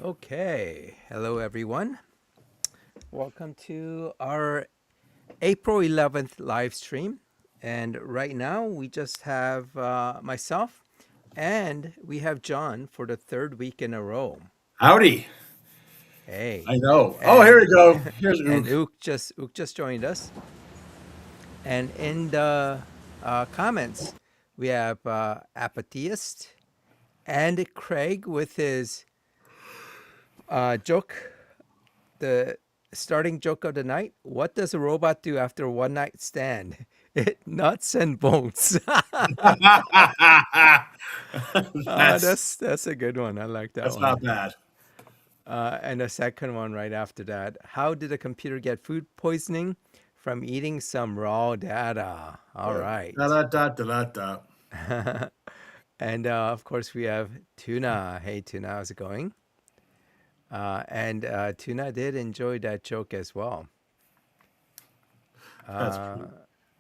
Okay, hello everyone. Welcome to our April 11th live stream. And right now we just have myself and we have John for the third week in a row. Howdy. Hey, I know. Oh, here and we go. Here's and Ook. Ook just joined us. And in the comments we have Apatheist and Craig with his joke. The starting joke of the night: what does a robot do after one night stand? It nuts and bolts. that's That's a good one. I like that that's not one. bad. And the second one right after that: how did a computer get food poisoning? From eating some raw data. All Da right. da da da da da. And of course we have Tuna. Hey Tuna, how's it going? And Tuna did enjoy that joke as well. That's Uh, pretty,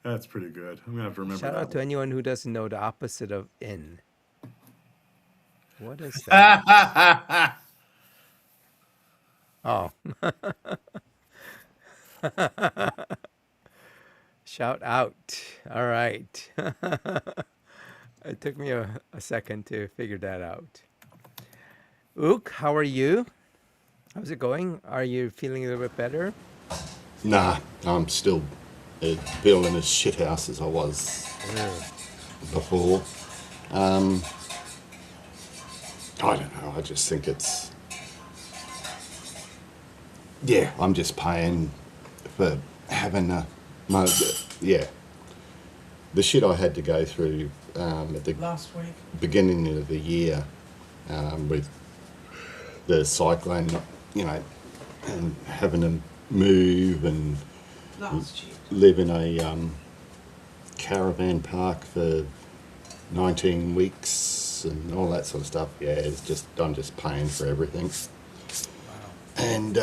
that's pretty good. I'm gonna have to remember Shout that out to one. anyone who doesn't know the opposite of in. What is that? Oh, shout out. All right. It took me a second to figure that out. Ook, how are you? How's it going? Are you feeling a little bit better? Nah, I'm still feeling as shit house as I was Ugh. before. Um, I don't know. I just think it's I'm just paying for having my yeah the shit I had to go through at the Last week. beginning of the year with the cyclone, you know, and having to move and Last year. live in a caravan park for 19 weeks and all that sort of stuff. Yeah, it's just I'm just paying for everything. Wow. And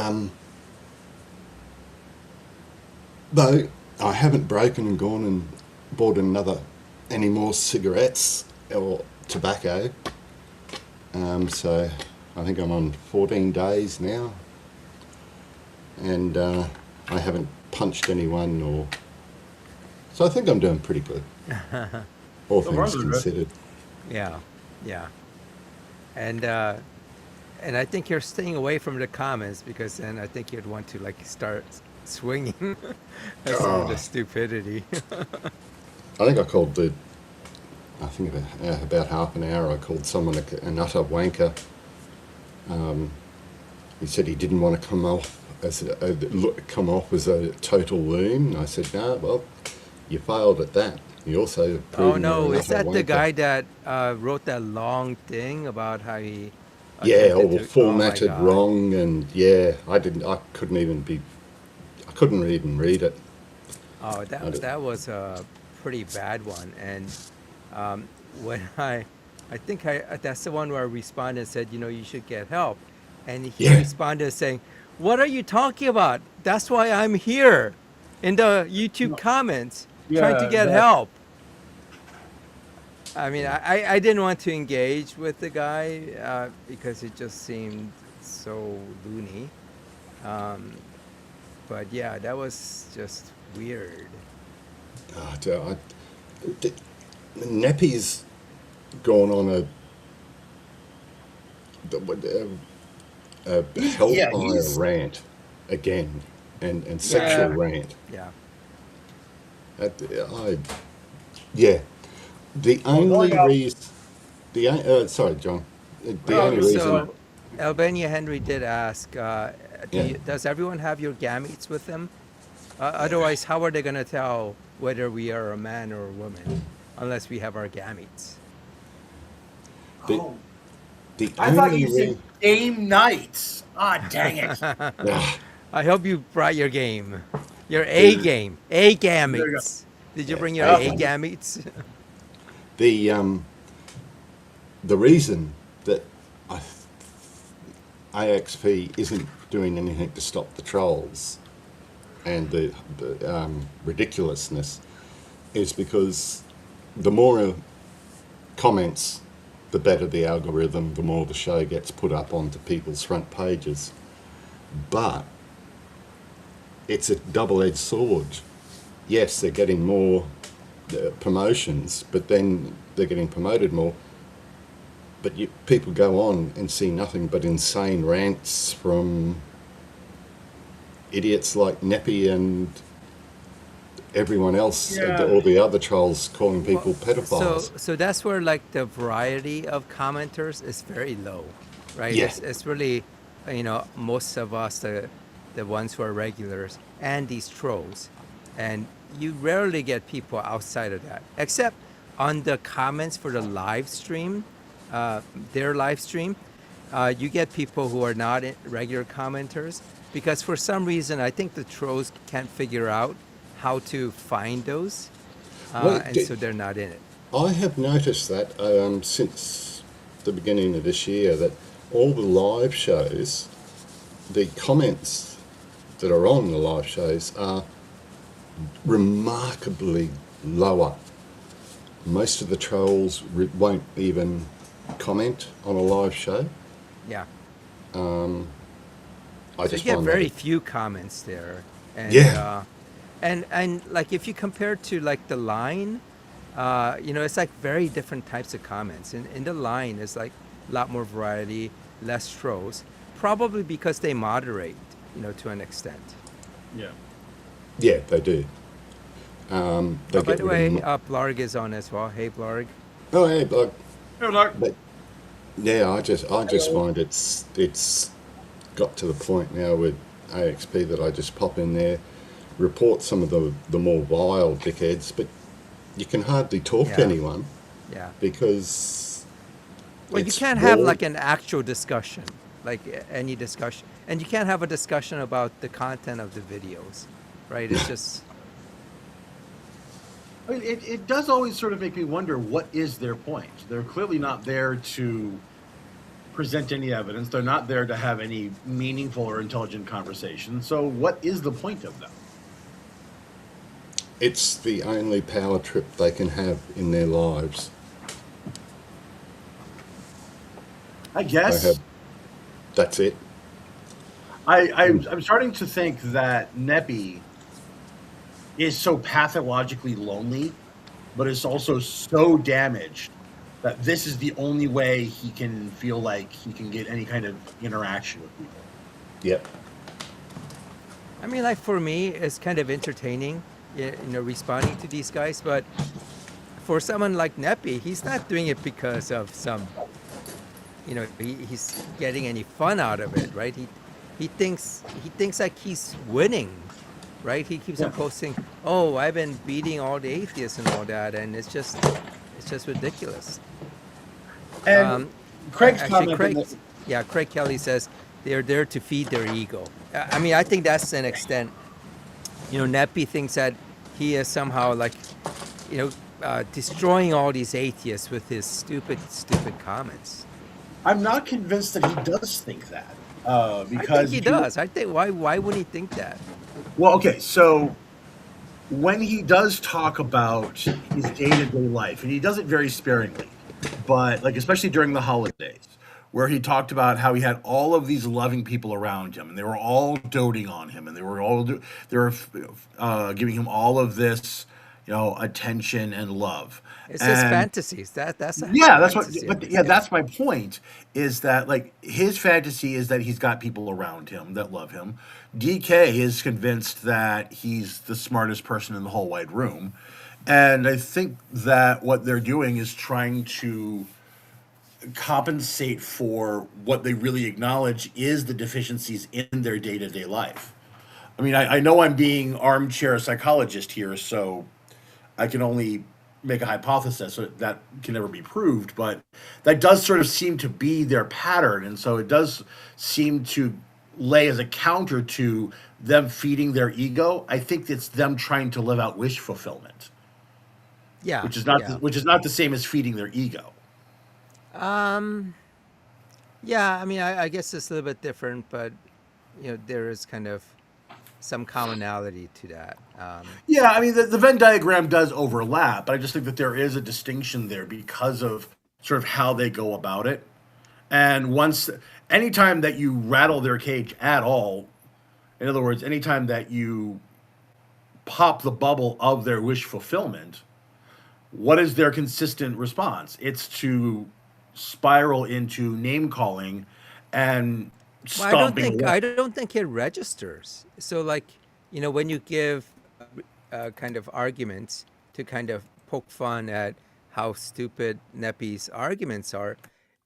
though I haven't broken and gone and bought any more cigarettes or tobacco. So I think I'm on 14 days now, and I haven't punched anyone so I think I'm doing pretty good, all So far, things so good. considered. Yeah, yeah. And I think you're staying away from the comments because then I think you'd want to like start swinging at some of the Oh, stupidity. I think about half an hour I called someone an utter wanker. He said he didn't want to come off as a total loon. And I said, no, well, you failed at that. You also Oh proven you're no, an is utter that the wanker. guy that wrote that long thing about how he Yeah, attempted all to? Oh my formatted God. wrong, and yeah, I couldn't even read it. Oh, I that just, that was a pretty bad one. And when I think that's the one where I responded and said, you should get help. And he yeah, responded saying, "What are you talking about? That's why I'm here in the YouTube No. comments trying to Yeah, get exactly. help." I mean, I didn't want to engage with the guy because it just seemed so loony. Um, but yeah, that was just weird. I, d- Neppy's gone on a Yeah, hellfire he's rant again, and Yeah, sexual yeah. rant. yeah. Uh, I, yeah, the Well, going only off. reason, sorry, John, the No, I was only gonna say, go reason, ahead. So Albania Henry did ask, yeah, does everyone have your gametes with them? Otherwise, how are they going to tell whether we are a man or a woman unless we have our gametes? the Oh, the I thought only you said reason. game nights. Ah, dang it. I hope you brought your game, your A the game, A There you gametes. Did you Yeah, bring your A A game. gametes? The the reason that I, AXP isn't doing anything to stop the trolls and the ridiculousness is because the more comments the better the algorithm, the more the show gets put up onto people's front pages. But it's a double-edged sword. Yes, they're getting more promotions, but then they're getting promoted more. But people go on and see nothing but insane rants from idiots like Neppy and everyone else, all the other trolls calling people pedophiles. So that's where like the variety of commenters is very low, right? Yeah. It's really, most of us, the ones who are regulars and these trolls, and you rarely get people outside of that, except on the comments for the live stream, their live stream. You get people who are not regular commenters because for some reason I think the trolls can't figure out how to find those, so they're not in it. I have noticed that since the beginning of this year that all the live shows, the comments that are on the live shows are remarkably lower. Most of the trolls won't even comment on a live show. Yeah. I So just you get find very that few comments there. And, Yeah. And like if you compare to like the line, it's like very different types of comments. In the line, it's like a lot more variety, less trolls, probably because they moderate, to an extent. Yeah. yeah, they do. They Oh, by get the rid way, of Blarg is on as well. Hey, Blarg. oh, hey, but Hey, Doc. yeah, I just find it's got to the point now with AXP that I just pop in there, report some of the more vile dickheads, but you can hardly talk to Yeah. anyone Yeah. because Well, you it's can't have raw. like an actual discussion, like any discussion, and you can't have a discussion about the content of the videos, right? It's just I mean, it does always sort of make me wonder, what is their point? They're clearly not there to present any evidence. They're not there to have any meaningful or intelligent conversation. So what is the point of them? It's the only power trip they can have in their lives. I They guess have, that's it. I'm starting to think that Neppy is so pathologically lonely, but is also so damaged that this is the only way he can feel like he can get any kind of interaction with people. Yep. I mean, like for me, it's kind of entertaining, responding to these guys. But for someone like Neppy, he's not doing it because of some, he's getting any fun out of it, right? He thinks like he's winning, right? He keeps on posting, "Oh, I've been beating all the atheists and all that," and it's just ridiculous. And Craig's Actually, comment. Craig Kelly says they're there to feed their ego. I mean, I think that's an extent. Neppy thinks that he is somehow like, destroying all these atheists with his stupid comments. I'm not convinced that he does think that. Because I think he does. I think why would he think that? Well, okay, so when he does talk about his day-to-day life, and he does it very sparingly, but like especially during the holidays, where he talked about how he had all of these loving people around him, and they were all doting on him, and they were giving him all of this, attention and love. It's his fantasies. That's a Yeah, that's what. fantasy of But his, yeah, that's my point. Is that like his fantasy is that he's got people around him that love him. DK is convinced that he's the smartest person in the whole wide room, and I think that what they're doing is trying to compensate for what they really acknowledge is the deficiencies in their day-to-day life. I mean, I know I'm being armchair psychologist here, so I can only make a hypothesis so that can never be proved, but that does sort of seem to be their pattern, and so it does seem to lay as a counter to them feeding their ego. I think it's them trying to live out wish fulfillment, yeah, which is not yeah. which is not the same as feeding their ego. Yeah, I mean, I guess it's a little bit different, but there is kind of some commonality to that. Yeah, I mean the Venn diagram does overlap, but I just think that there is a distinction there because of sort of how they go about it. And anytime that you rattle their cage at all, in other words, anytime that you pop the bubble of their wish fulfillment, what is their consistent response? It's to spiral into name calling and Well, stomping away. I don't think it registers. So, like, when you give kind of arguments to kind of poke fun at how stupid Nepi's arguments are,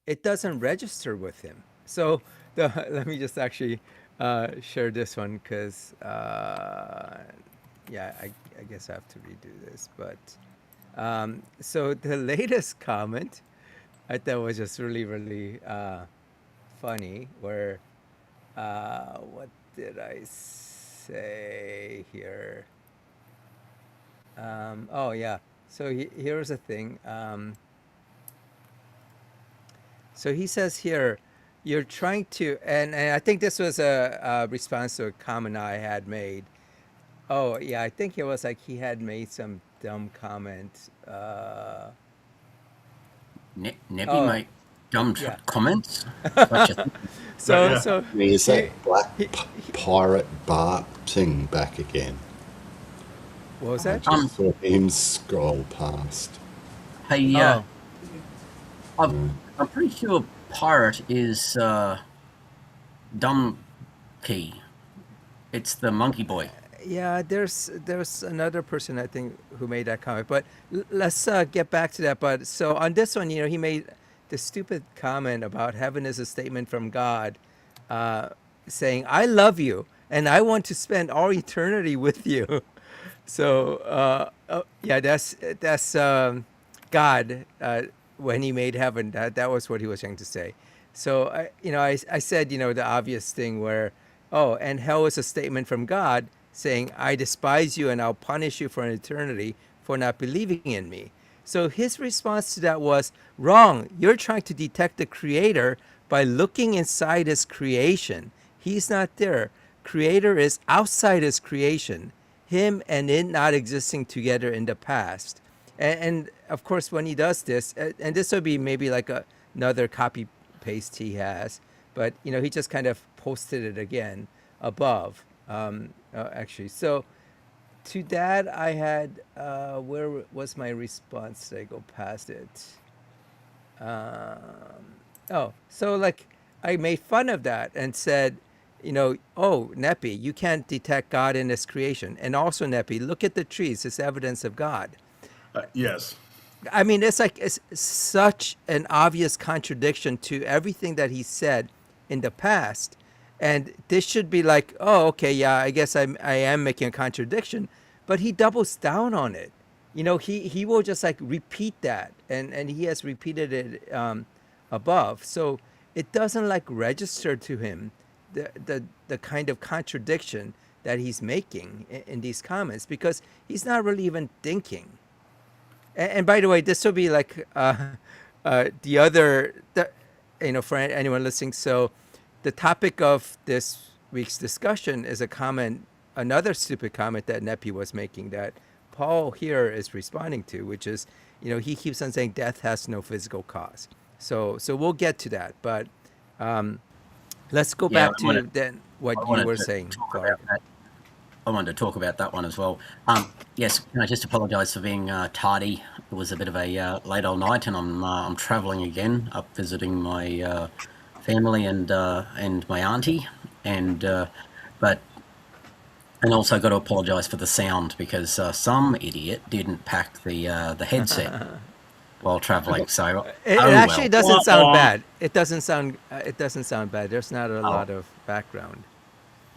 it doesn't register with him. So, let me just actually share this one because, yeah, I guess I have to redo this. But so the latest comment I thought was just really, really funny. Where what did I say here? Oh yeah. So here's the thing. So he says here, you're trying to, and I think this was a response to a comment I had made. Oh yeah, I think it was like he had made some dumb comment. Neppy Oh make dumb yeah. comments. Gotcha. So Yeah. so Is he, that black he pirate Bart thing back again? what was I that? just saw him scroll past. Hey, Oh I'm pretty sure pirate is dumb key. It's the monkey boy. yeah. There's another person I think who made that comment, but let's get back to that. But so on this one, he made the stupid comment about heaven is a statement from God, uh, saying I love you and I want to spend all eternity with you. So yeah, that's God when He made heaven. That was what He was trying to say. So I said the obvious thing where and hell is a statement from God saying I despise you and I'll punish you for an eternity for not believing in me. So his response to that was wrong. You're trying to detect the Creator by looking inside His creation. He's not there. Creator is outside His creation, Him and it not existing together in the past. And of course, when he does this, and this would be maybe like another copy paste he has, but he just kind of posted it again above, actually. So to that, I had where was my response? Did I go past it? So like I made fun of that and said, oh, Nepi, you can't detect God in His creation. And also, Nepi, look at the trees, it's evidence of God. Yes. I mean, it's such an obvious contradiction to everything that he said in the past. And this should be like, oh, okay, yeah, I guess I am making a contradiction. But he doubles down on it. He will just like repeat that. And he has repeated it above. So it doesn't like register to him the kind of contradiction that he's making in these comments because he's not really even thinking. And by the way, this will be like the other, for anyone listening. So the topic of this week's discussion is a comment, another stupid comment that Nepi was making that Paul here is responding to, which is, he keeps on saying death has no physical cause. So we'll get to that. But let's go Yeah, back to then what I you wanted were to saying, talk Clark. about that. I wanted to talk about that one as well. Yes, can I just apologise for being tardy? It was a bit of a late old night, and I'm travelling again, up visiting my family and my auntie, and also got to apologise for the sound because some idiot didn't pack the headset while travelling. So It oh actually well. doesn't Wah, sound wah. bad. It doesn't sound. It doesn't sound bad. There's not a Oh, lot of background.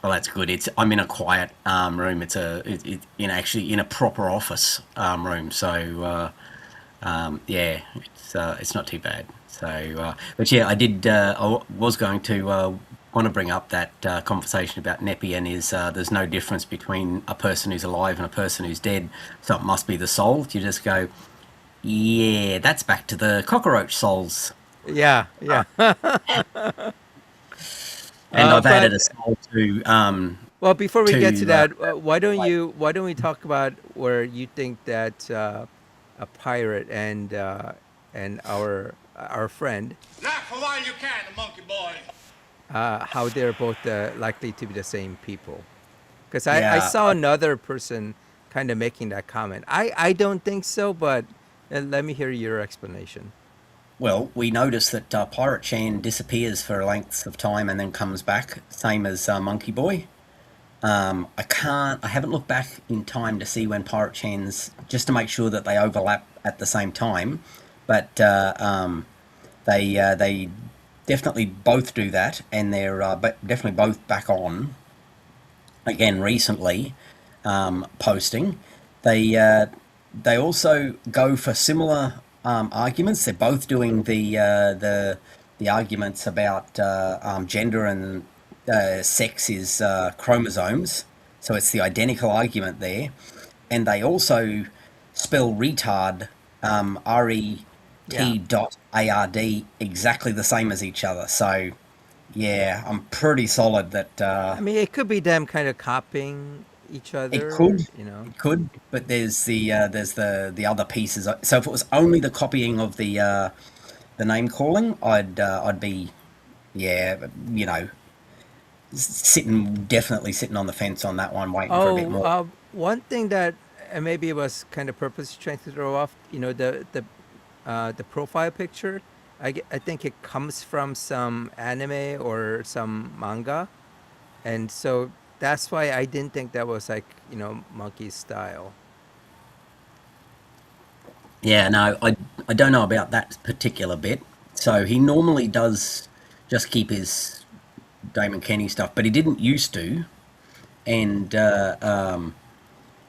well, that's good. I'm in a quiet room. Actually in a proper office room. So yeah, it's not too bad. So, but yeah, I was going to want to bring up that conversation about Nepi and there's no difference between a person who's alive and a person who's dead. So it must be the soul. You just go, yeah, that's back to the cockroach souls. Yeah, yeah. And I've added But a soul well, before we get to to that, why don't we talk about where you think that a pirate and our our friend, Laugh a while you can, monkey boy. how they're both likely to be the same people. Because I Yeah. saw another person kind of making that comment. I don't think so, but let me hear your explanation. Well, we notice that Pirate Chan disappears for lengths of time and then comes back, same as Monkey Boy. I haven't looked back in time to see when Pirate Chan's, just to make sure that they overlap at the same time, but they definitely both do that, and they're definitely both back on again recently, posting. They also go for similar arguments. They're both doing the arguments about gender and sex is chromosomes, so it's the identical argument there. And they also spell retard, Yeah. RET.ARD, exactly the same as each other. So yeah, I'm pretty solid that I mean, it could be them kind of copying each it other, could, you know. it could, but there's the other pieces. So if it was only the copying of the name calling, I'd be, yeah, you know, definitely sitting on the fence on that one, waiting for a bit Oh, more. one thing that maybe it was kind of purposely trying to throw off, you know, the profile picture. I think it comes from some anime or some manga, and so that's why I didn't think that was like, you know, monkey style. Yeah, no, I don't know about that particular bit. So he normally does just keep his Damon Kenny stuff, but he didn't used to, and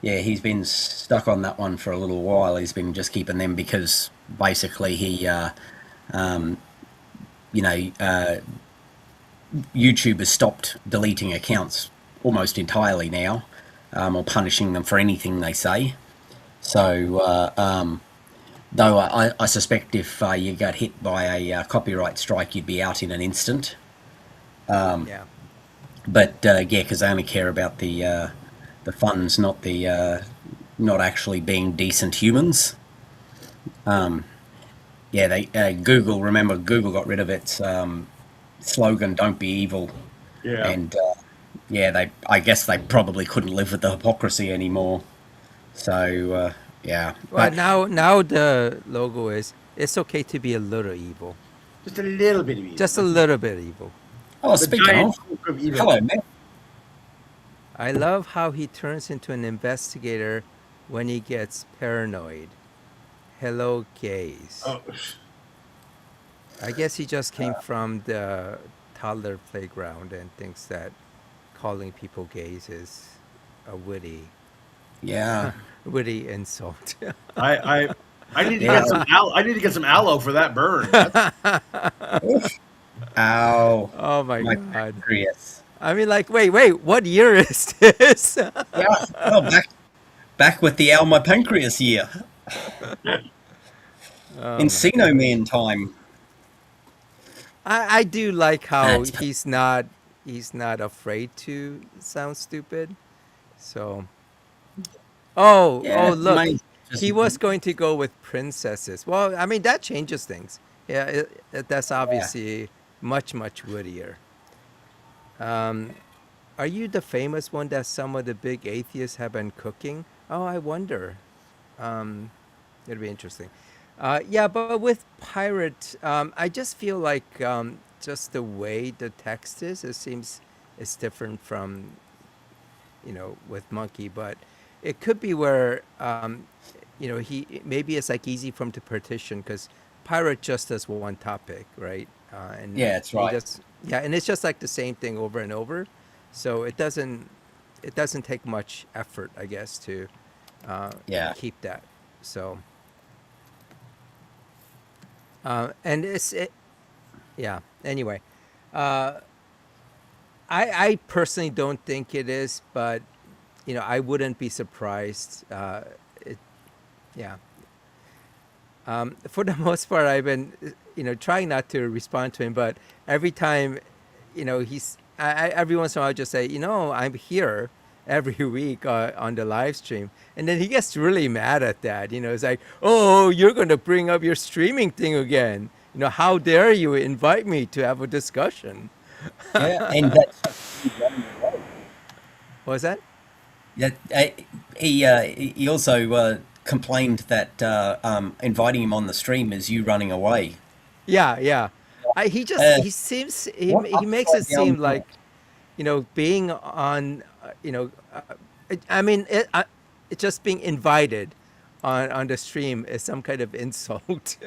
yeah, he's been stuck on that one for a little while. He's been just keeping them because basically um, you know, YouTube has stopped deleting accounts almost entirely now, or punishing them for anything they say. So, though I suspect if you got hit by a copyright strike, you'd be out in an instant. Yeah. But yeah, because they only care about the funds, not not actually being decent humans. Yeah, they Google. Remember, Google got rid of its slogan "Don't be evil," Yeah. and yeah, I guess they probably couldn't live with the hypocrisy anymore. So yeah, Well, but now the logo is it's okay to be a little evil, Just a little bit of evil. just a little bit evil. oh, The speaking giant of, cloak of evil. hello, Matt. I love how he turns into an investigator when he gets paranoid. Hello, gays. Oh, I guess he just came from the toddler playground and thinks that calling people gays is a Yeah, witty insult. I, I, I need to yeah. get some I need to get some aloe for that burn. That's- Ow, Oh my my God. pancreas. I mean, like, wait, what year is this? Yeah, well, back with the my pancreas year. Oh my Encino God. Man time. I do like how That's he's not afraid to sound stupid. So, oh, yeah, look, amazing. he Just was going to go with princesses. Well, I mean, that changes things. Yeah, that's yeah. obviously much wittier. Um, are you the famous one that some of the big atheists have been cooking? Oh, I wonder. Um, it'll be interesting. Yeah, but with pirate, I just feel like just the way the text is, it seems it's different from, you know, with monkey, but it could be where, you know, he maybe it's like easy for him to partition because pirate just does one topic, right? And Yeah, that's he right. just yeah, and it's just like the same thing over and over, so it doesn't take much effort, I guess, to uh, Yeah. keep that. So and yeah. Anyway, uh, I personally don't think it is, but you know, I wouldn't be surprised. It, yeah. For the most part, I've been, you know, trying not to respond to him, but every time, you know, every once in a while, I just say, you know, I'm here every week on the live stream. And then he gets really mad at that. You know, it's like, oh, you're going to bring up your streaming thing again. how dare you invite me to have a discussion? Yeah, and that's running away. What was that? That he also complained that inviting him on the stream is you running away. Yeah, yeah. He just Uh, he seems what he makes it upside down seem world? like being on I mean it just being invited on the stream is some kind of insult.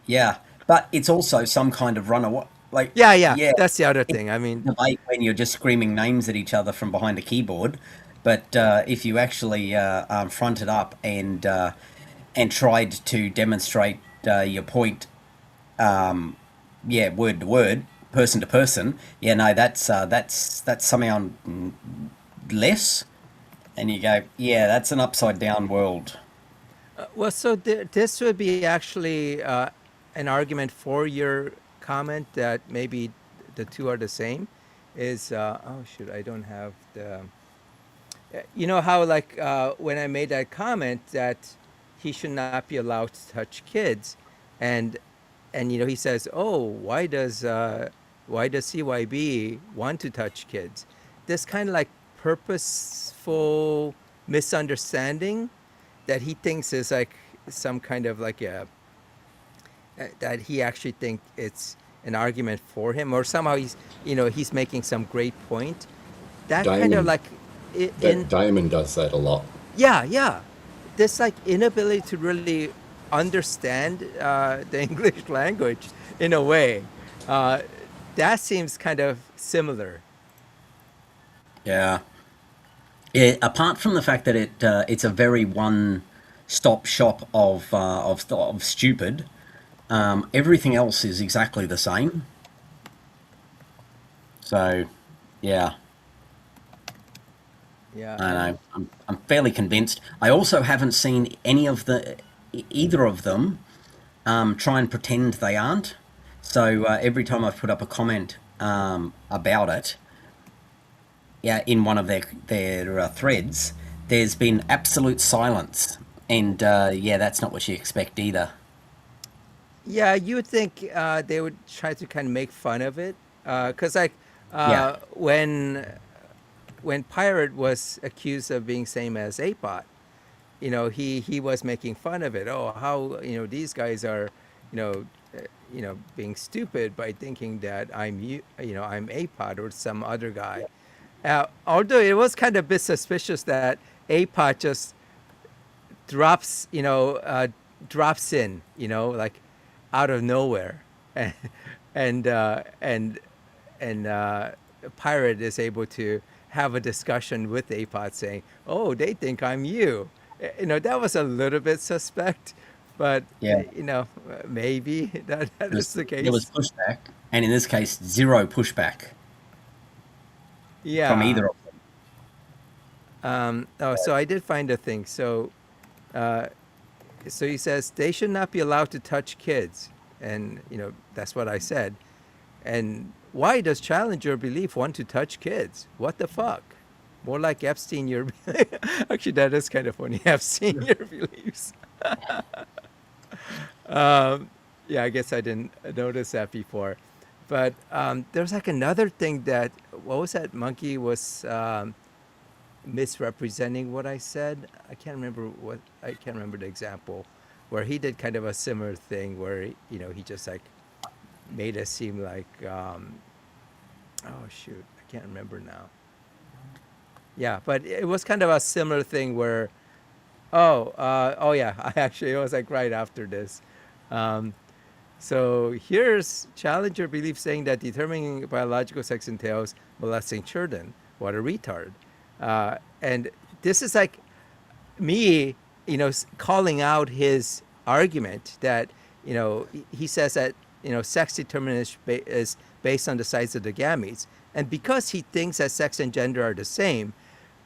Yeah, but it's also some kind of runaway. Like, Yeah, yeah. yeah, That's the other it's thing. I mean, a debate when you're just screaming names at each other from behind a keyboard. But if you actually fronted up and tried to demonstrate your point, yeah, word to word, person to person, yeah, no, that's somehow less. And you go, yeah, that's an upside down world. well, so this would be actually an argument for your comment that maybe the two are the same. Is oh shoot, I don't have the. You know how like when I made that comment that he should not be allowed to touch kids, and he says, oh, why does CYB want to touch kids? This kind of like purposeful misunderstanding that he thinks is like some kind of like a that he actually think it's an argument for him, or somehow he's making some great point. That kind of Damon, like in Damon does that a lot. yeah, yeah, this like inability to really understand the English language in a way uh, that seems kind of similar. Yeah. Yeah, apart from the fact that it's a very one-stop shop of stupid, everything else is exactly the same. So, yeah, Yeah, I and know. I'm fairly convinced. I also haven't seen any of either of them try and pretend they aren't. So every time I've put up a comment about it, yeah, in one of their threads, there's been absolute silence, and yeah, that's not what you expect either. yeah, you would think they would try to kind of make fun of it, because like Yeah, when Pirate was accused of being same as Apot, he was making fun of it. Oh, how these guys are, you know, being stupid by thinking that I'm Apot or some other guy. Although it was kind of a bit suspicious that Apot just drops, drops in, like out of nowhere, and and uh, and and Pirate is able to have a discussion with Apot, saying, "Oh, they think I'm you." That was a little bit suspect, but yeah. maybe that is the There was case. pushback, and in this case, zero pushback from Yeah. either of them. Oh, so I did find a thing. Uh, so he says they should not be allowed to touch kids, and that's what I said. And why does challenge your belief want to touch kids? What the fuck? More like Epstein your actually that is kind of funny. Epstein your beliefs. Yeah, I guess I didn't notice that before. But there's like another thing that what was that monkey was misrepresenting what I said. I can't remember the example where he did kind of a similar thing where he just like made it seem like oh shoot, I can't remember now. Yeah, but it was kind of a similar thing where oh yeah, I actually it was like right after this. Um, so here's Challenger belief saying that determining biological sex entails molesting children. What a retard. And this is like me, calling out his argument that, he says that, sex determination is based on the size of the gametes. And because he thinks that sex and gender are the same,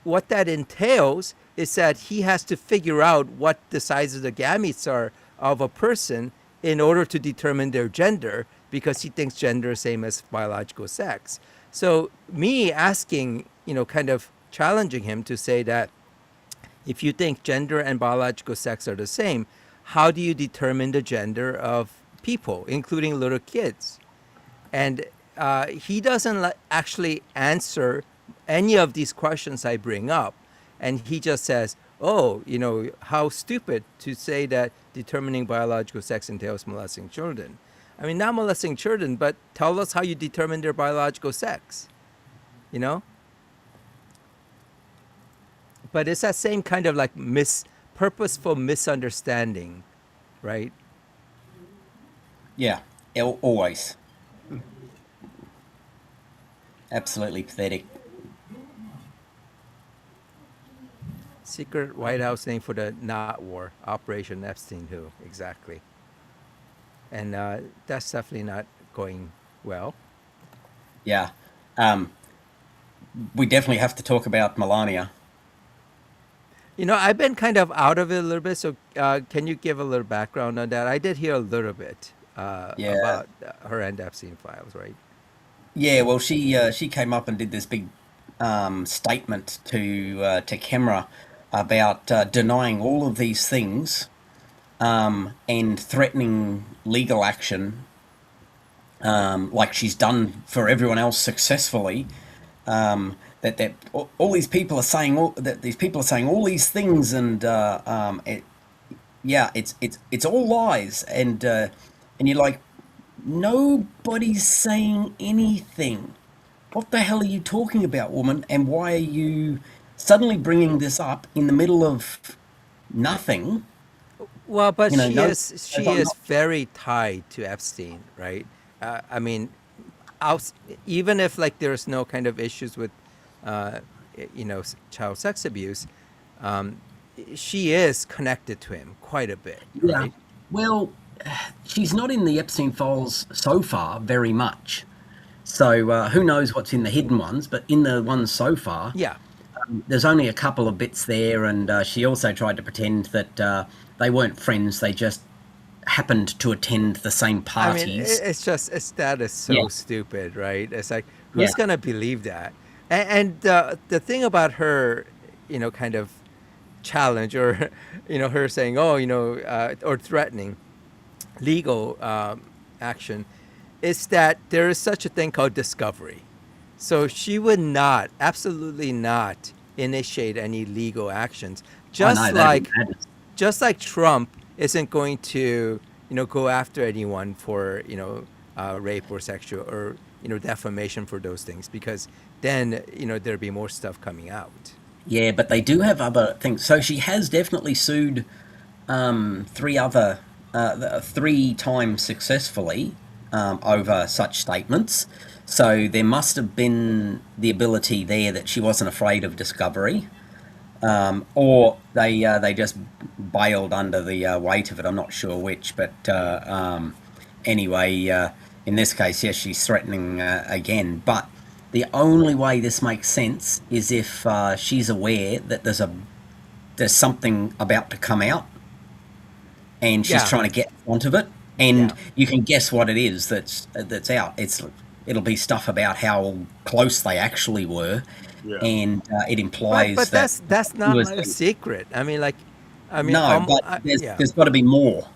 what that entails is that he has to figure out what the size of the gametes are of a person in order to determine their gender because he thinks gender is same as biological sex. So me asking, kind of challenging him to say that if you think gender and biological sex are the same, how do you determine the gender of people, including little kids. And he doesn't actually answer any of these questions I bring up. And he just says, oh, how stupid to say that determining biological sex entails molesting children. I mean, not molesting children, but tell us how you determine their biological sex, you know? But it's that same kind of like purposeful misunderstanding, right? Yeah, always. Absolutely pathetic. Secret White House name for the not war, Operation Epstein Who, exactly. And that's definitely not going well. Yeah. We definitely have to talk about Melania. I've been kind of out of it a little bit, so can you give a little background on that? I did hear a little bit Yeah. about her and Epstein files, right? Yeah, well, she came up and did this big statement to camera about denying all of these things and threatening legal action, like she's done for everyone else successfully. That all these people are saying that these people are saying all these things, and it's all lies, and you're like, nobody's saying anything. What the hell are you talking about, woman? And why are you suddenly bringing this up in the middle of nothing? Well, but You know, no, she is very tied to Epstein, right? I mean, even if like there's no kind of issues with, child sex abuse, she is connected to him quite a bit, yeah. right? Well, she's not in the Epstein files so far very much. So who knows what's in the hidden ones? But in the ones so far, Yeah. there's only a couple of bits there, and she also tried to pretend that they weren't friends. They just happened to attend the same I mean, parties. that is so Yeah, stupid, right? It's like, yeah, who's gonna believe that? And the thing about her, kind of challenge or, her saying, oh, or threatening legal action, is that there is such a thing called discovery. So she would not, absolutely not, initiate any legal actions. I know that'd be madness. Just like Trump isn't going to, go after anyone for, rape or sexual or, defamation for those things, because then, there'd be more stuff coming out. Yeah, but they do have other things. So she has definitely sued three times successfully over such statements. So there must have been the ability there that she wasn't afraid of discovery, or they just bailed under the weight of it. I'm not sure which, but anyway, in this case, yes, she's threatening again. But the only way this makes sense is if she's aware that there's something about to come out, and she's Yeah, trying to get in front of it. And yeah. you can guess what it is that's out. It'll be stuff about how close they actually were, Yeah. and it But implies that that's he not was. a secret. I mean, like, No, but yeah, there's got to be more.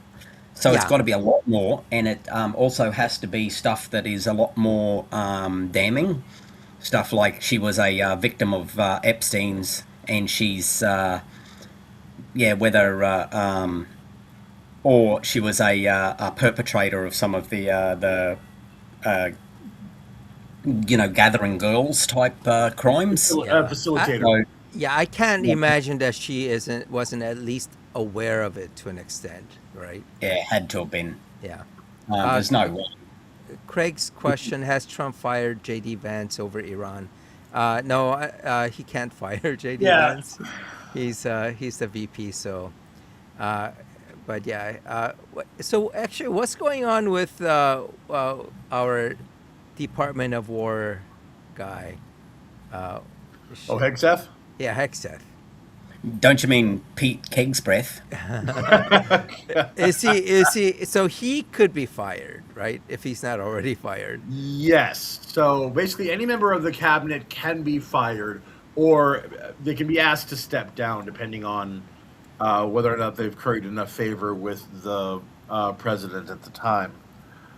So it's yeah, got to be a lot more, and it also has to be stuff that is a lot more damning. Stuff like she was a victim of Epstein's, and she's whether or she was a perpetrator of some of the uh, gathering girls type crimes. yeah. Facilitator. So Yeah, I can't yeah, imagine that she wasn't at least aware of it to an extent, right? yeah, it had to have been. Yeah. Uh, There's no way. Craig's question: has Trump fired JD Vance over Iran? No, he can't fire JD Yeah. Vance. He's the VP. So, uh, but yeah. So actually, what's going on with our Department of War guy? Uh, Oh, sh- Hegseth? yeah, Hexeth. Don't you mean Pete Keg's breath? Is he? So he could be fired, right? If he's not already fired. Yes. So basically, any member of the cabinet can be fired, or they can be asked to step down, depending on whether or not they've curried enough favor with the president at the time.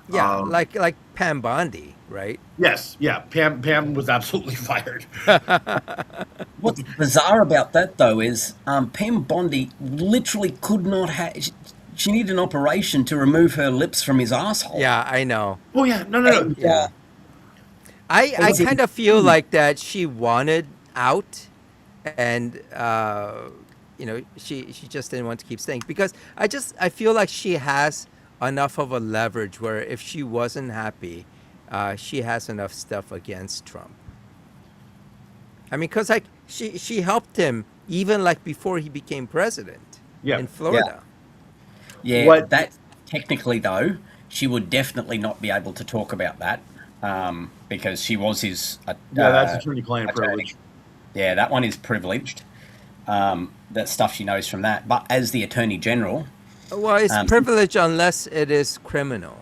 Yeah, like Pam Bondi, right? Yes, yeah, Pam was absolutely fired. What's bizarre about that, though, is Pam Bondi literally could not have. She needed an operation to remove her lips from his asshole. Yeah, I know. Oh yeah, no, no, no. And, Yeah. I was it- kind of feel like that she wanted out, and she just didn't want to keep staying because I feel like she has enough of a leverage where if she wasn't happy, she has enough stuff against Trump. I mean, because like she helped him even like before he became president Yeah. in Florida. Yeah, What- that technically, though, she would definitely not be able to talk about that because she was his. Yeah, that's attorney-client attorney. privilege. Yeah, that one is privileged. That stuff she knows from that. But as the Attorney General, Well, it's privilege unless it is criminal.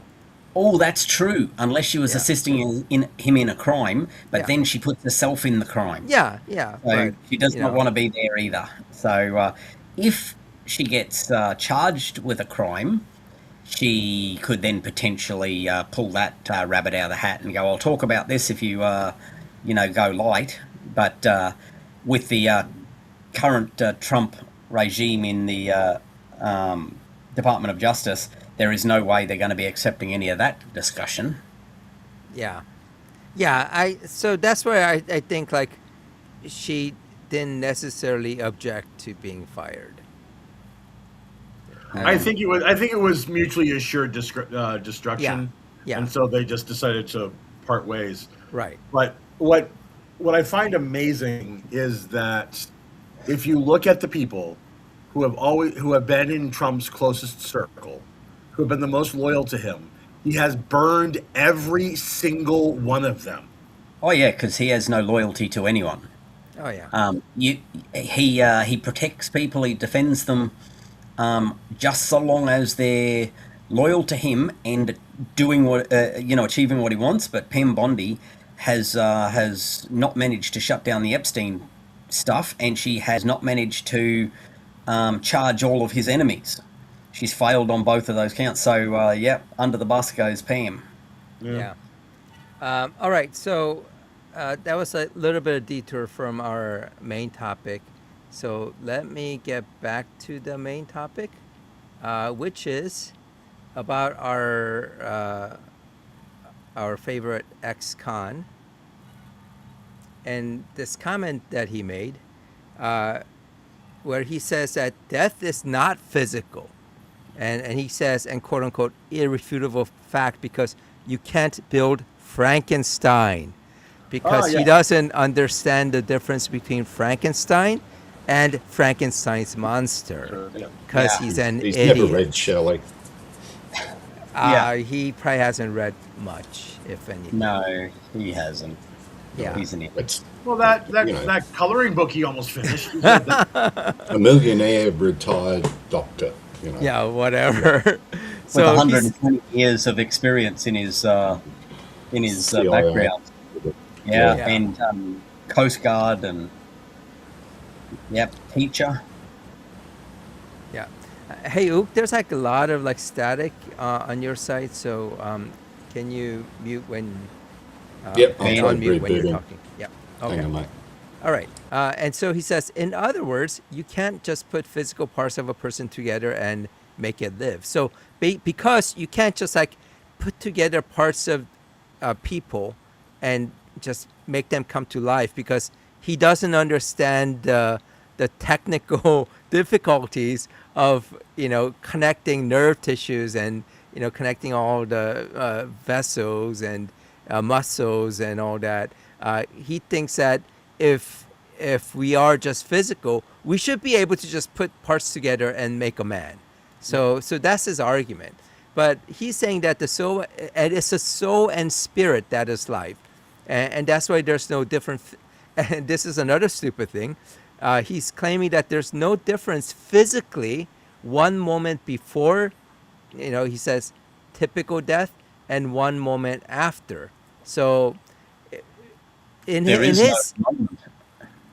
oh, that's true. Unless she was Yeah. assisting him in a crime, but Yeah. then she puts herself in the crime. Yeah, yeah. So but, she does you not know, want to be there either. So if she gets charged with a crime, she could then potentially pull that rabbit out of the hat and go, "I'll talk about this if you, go light." But with the current Trump regime in the Department of Justice, there is no way they're going to be accepting any of that discussion. Yeah, yeah. So that's why I think like she didn't necessarily object to being fired. I think it was mutually assured destruction. Yeah. And so they just decided to part ways. Right. But what I find is that if you look at the people who have been in Trump's closest circle, who have been the most loyal to him, he has burned every single one of them. Oh yeah, because he has no loyalty to anyone. Oh yeah. He protects people. He defends them, just so long as they're loyal to him and doing achieving what he wants. But Pam Bondi has not managed to shut down the Epstein stuff, and she has not managed to charge all of his enemies. She's failed on both of those counts. So under the bus goes Pam. Yeah. All right. So that was a little bit of detour from our main topic. So let me get back to the main topic, which is about our favorite ex-con. And this comment that he made, where he says that death is not physical. And he says, and quote unquote, irrefutable fact, because you can't build Frankenstein. Because he doesn't understand the difference between Frankenstein and Frankenstein's monster. Because he's an He's idiot. never read Shelley. He probably hasn't read much, if anything. No, he hasn't. Yeah. He's an idiot. It's Well, that know. coloring book he almost finished. He said that- a millionaire retired doctor. Yeah, whatever. With So he's- 120 years of experience in his CIO. background. Yeah, Yeah. and Coast Guard and teacher. Yeah. Hey, Ook, there's like a lot of like static on your side, so can you mute when Yep, I'll and try unmute when you're rebooting. talking? Yeah. Okay. Hang on, mate. All right. And so he says, in other words, you can't just put physical parts of a person together and make it live. So because you can't just like put together parts of people and just make them come to life, because he doesn't understand the technical difficulties of connecting nerve tissues and connecting all the vessels and muscles and all that. He thinks that if we are just physical, we should be able to just put parts together and make a man. So that's his argument. But he's saying that the soul, and it's the soul and spirit that is life, and that's why there's no difference. And this is another stupid thing. He's claiming that there's no difference physically one moment before, he says, typical death, and one moment after. So in his no moment.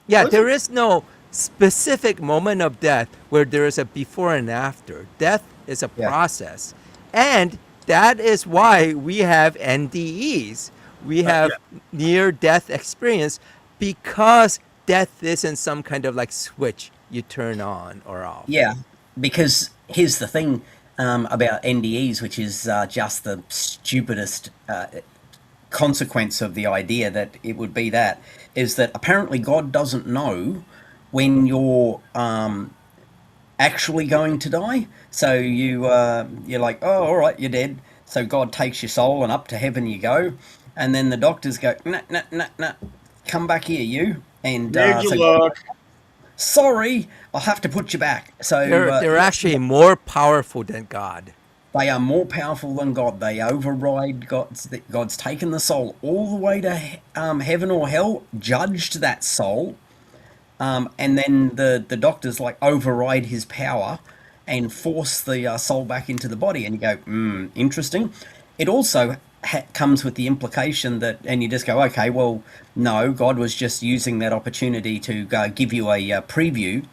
yeah, there is no specific moment of death where there is a before and after. Death is a Yeah. process, And that is why we have NDEs. We have near death experience because death isn't some kind of like switch you turn on or off. Yeah, because here's the thing about NDEs, which is just the stupidest consequence of the idea that it would be that, is that apparently God doesn't know when you're actually going to die. So you're like, oh, all right, you're dead. So God takes your soul and up to heaven you go, and then the doctors go, nah, nah, nah, nah, come back here, you. And Good so luck. sorry, I'll have to put you back. So They're actually more powerful than God. they are more powerful than God. They override God's taken the soul all the way to heaven or hell, judged that soul, and then the doctors like override his power and force the soul back into the body. And you go, interesting. It also comes with the implication that, and you just go, okay, well, no, God was just using that opportunity to give you a preview.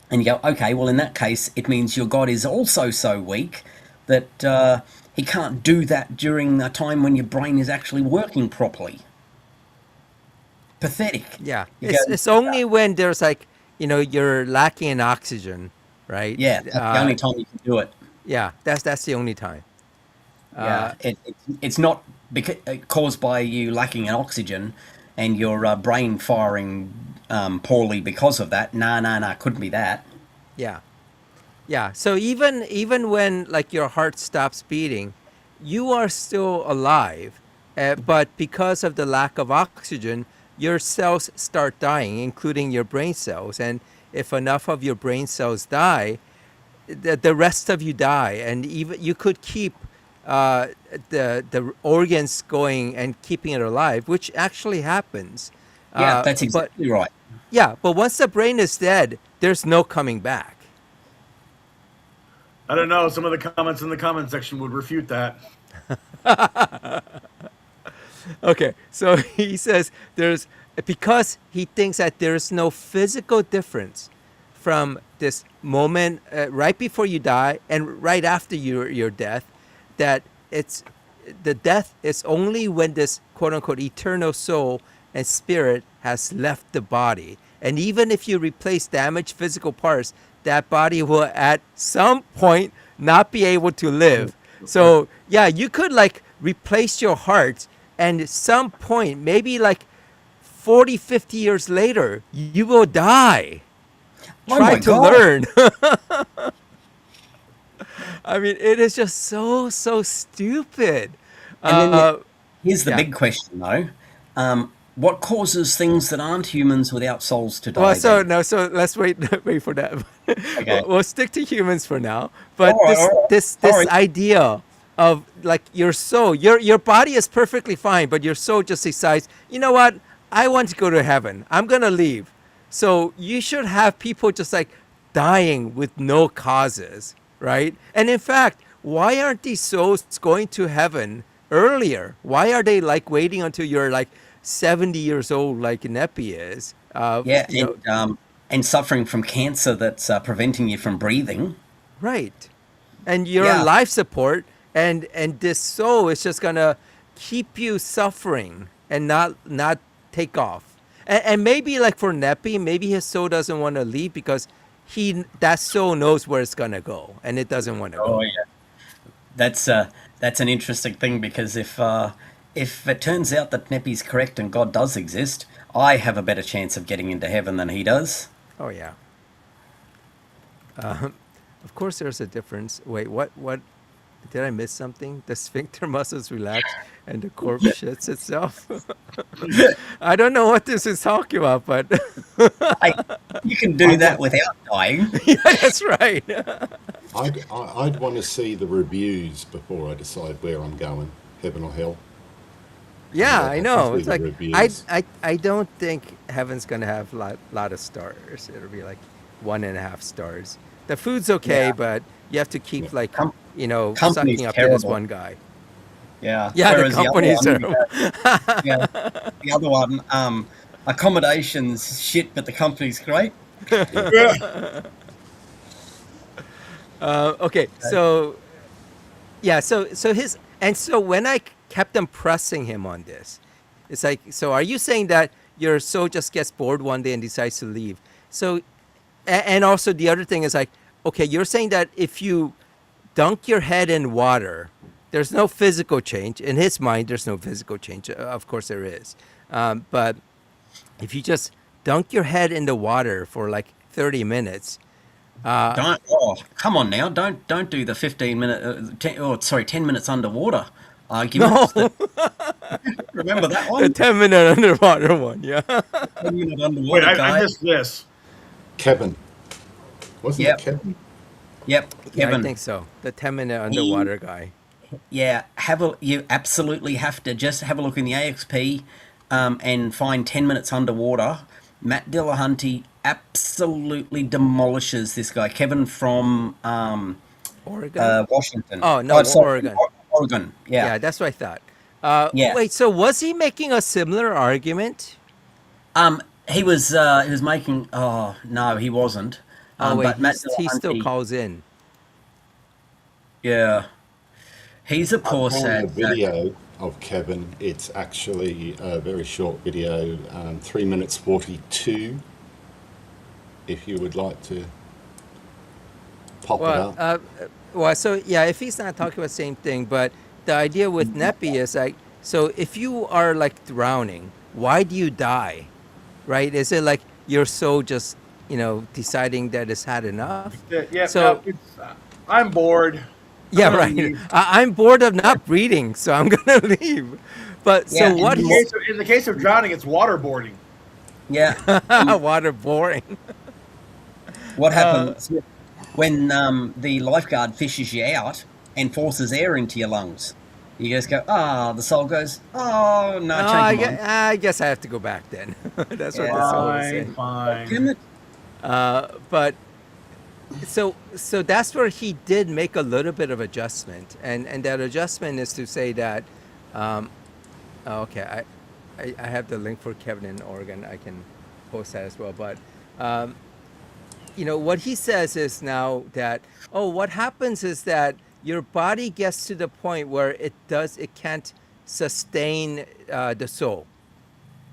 And you go, okay, well, in that case, it means your God is also so weak that he can't do that during a time when your brain is actually working properly. Pathetic. Yeah, You it's only when there's like, you're lacking in oxygen, right? Yeah, that's the only time you can do it. Yeah, that's the only time. Yeah, it's not caused by you lacking in oxygen and your brain firing poorly because of that. Nah, couldn't be that. Yeah. Yeah. So even when like your heart stops beating, you are still alive, but because of the lack of oxygen, your cells start dying, including your brain cells. And if enough of your brain cells die, the rest of you die, and even you could keep the organs going and keeping it alive, which actually happens. Yeah, that's But exactly right. yeah, but once the brain is dead, there's no coming back. I don't know. Some of the comments in the comment section would refute that. Okay, so he says because he thinks that there's no physical difference from this moment right before you die and right after your death, that the death is only when this quote unquote eternal soul and spirit has left the body. And even if you replace damaged physical parts, that body will at some point not be able to live. So yeah, you could like replace your heart, and at some point, maybe like 40, 50 years later, you will die. Oh Try my to God. learn. I mean, it is just so stupid. And then here's the yeah. big question, though. What causes things that aren't humans without souls to die Well, so then? no, so let's wait for that. Okay. We'll stick to humans for now. But All right, all right. this Sorry. idea of like your soul, your body is perfectly fine, but your soul just decides, you know what? I want to go to heaven. I'm gonna leave. So you should have people just like dying with no causes, right? And in fact, why aren't these souls going to heaven earlier? Why are they like waiting until you're like 70 years old, like Nepi is? Yeah, You know, and suffering from cancer that's preventing you from breathing. right. And your Yeah. life support and this soul is just gonna keep you suffering and not take off. And maybe like for Nepi, maybe his soul doesn't want to leave because that soul knows where it's gonna go and it doesn't want to Oh go. yeah. That's an interesting thing because if it turns out that Nepi's correct and God does exist, I have a better chance of getting into heaven than he does. Oh yeah. Of course, there's a difference. Wait, what? Did I miss something? The sphincter muscles relax and the corpse shits itself. I don't know what this is talking about, but Hey, you can do that without dying. yeah, that's right. I'd want to see the reviews before I decide where I'm going, heaven or hell. Yeah, Yeah, I know. especially It's the like reviews. I don't think heaven's gonna have lot of stars. It'll be like 1.5 stars. The food's okay, Yeah. but you have to keep Yeah. like Company's sucking up to this terrible. one guy. Yeah. Yeah, the Whereas the other company's one, terrible. yeah, the other one, accommodations shit, but the company's great. Yeah. Okay, so Yeah, so when I kept on pressing him on this, it's like, so are you saying that your soul just gets bored one day and decides to leave? So, and also the other thing is like, okay, you're saying that if you dunk your head in water, there's no physical change. In his mind, there's no physical change. Of course, there is. But if you just dunk your head in the water for like 30 minutes, Don't. Oh, come on now! Don't do the 15 minute. 10 minutes underwater no, arguments. That, remember that the one? 10-minute underwater one, yeah. 10 minute Wait, underwater I guy. missed this. Kevin. Wasn't it Yep. Kevin? Yep. Yeah, I Kevin. think so. The 10-minute He. underwater guy. Yeah. You absolutely have to just have a look in the AXP, and find 10 minutes underwater. Matt Dillahunty absolutely demolishes this guy. Kevin from Oregon? Washington. Oh, no, Oh, sorry, Oregon. Oregon. Yeah. Yeah, that's what I thought. Yeah. Wait, so was he making a similar argument? He was making. Oh no, he wasn't. Oh, wait, But Matt he still Dillahunty, calls in. yeah, he's of I course found a had. video of Kevin. It's actually a very short video, 3 minutes 42. If you would like to pop it Well, up. so yeah, if he's not talking about the same thing, but the idea with Nepi is like, so if you are like drowning, why do you die? Right? Is it like your soul just, deciding that it's had enough? Yeah, So, no, I'm bored. yeah, I'm gonna right. leave. I'm bored of not breathing, so I'm gonna leave. But so Yeah, what and he's In the case of drowning, it's waterboarding. yeah. And water boring. what happens when the lifeguard fishes you out and forces air into your lungs? You just go, the soul goes, oh no, Oh, change your mind. I guess I have to go back then. That's what Yeah. the soul is Fine, saying. fine. Damn it. But so that's where he did make a little bit of adjustment, and that adjustment is to say that, okay, I have the link for Kevin in Oregon. I can post that as well. But what he says is now that, what happens is that your body gets to the point where it can't sustain the soul.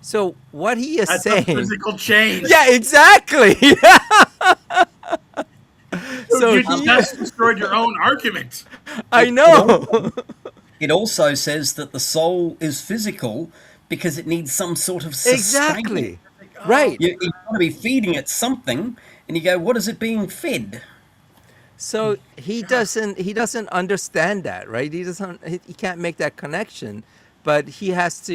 So what he is That's a saying, physical change. yeah, exactly. So You he, just destroyed your own argument. I It know. also, it also says that the soul is physical because it needs some sort of sustainment. Exactly. Right. You've got to be feeding it something, and you go, what is it being fed? So he doesn't understand that, right? He can't make that connection, but he has to,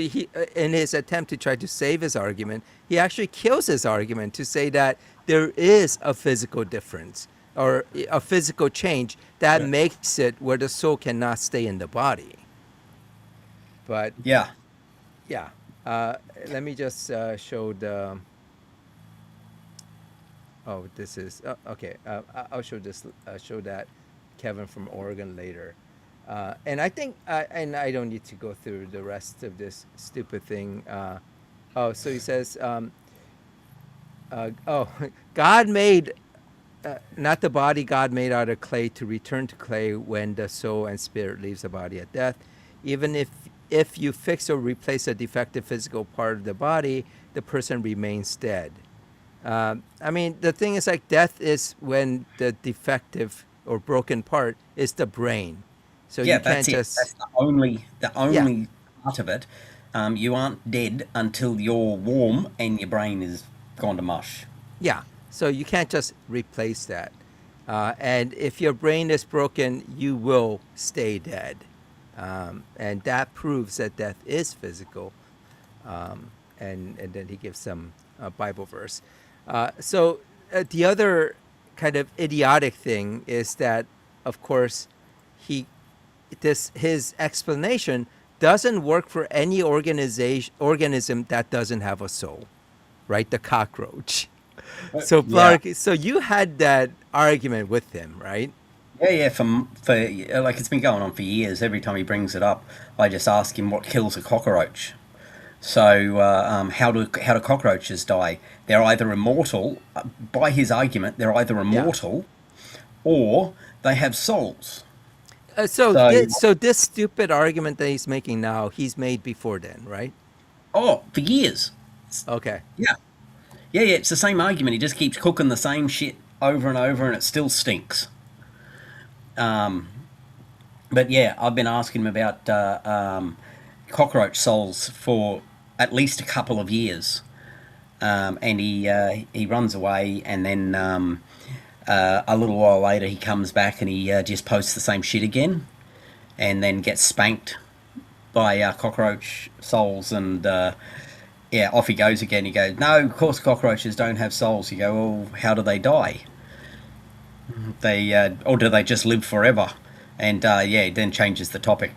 in his attempt to try to save his argument, he actually kills his argument to say that there is a physical difference or a physical change that makes it where the soul cannot stay in the body. But Yeah. yeah, let me just show the. Oh, this is okay. I'll show this. Show that Kevin from Oregon later, and I think, and I don't need to go through the rest of this stupid thing. So he says, God made, not the body God made out of clay to return to clay when the soul and spirit leaves the body at death. Even if you fix or replace a defective physical part of the body, the person remains dead. I mean, the thing is like death is when the defective or broken part is the brain. So Yeah, you can't that's it. just, That's the yeah, only part of it. You aren't dead until you're warm and your brain is gone to mush. yeah. So you can't just replace that. And if your brain is broken, you will stay dead. And that proves that death is physical. And then he gives some Bible verse. The other kind of idiotic thing is that, of course, his explanation doesn't work for any organism that doesn't have a soul, right? The cockroach. So Yeah. Clark, so you had that argument with him, right? Yeah. For like it's been going on for years. Every time he brings it up, I just ask him what kills a cockroach. So how do cockroaches die? They're either immortal. By his argument, they're either Yeah. immortal, or they have souls. So, So this stupid argument that he's making now, he's made before then, right? oh, for years. Okay. Yeah. Yeah, yeah, it's the same argument. He just keeps cooking the same shit over and over and it still stinks. But yeah, I've been asking him about cockroach souls for at least a couple of years. And he runs away, and then a little while later he comes back and he just posts the same shit again, and then gets spanked by cockroach souls, and yeah, off he goes again. He goes, no, of course cockroaches don't have souls. You go, well, how do they die? They or do they just live forever? And yeah, then changes the topic.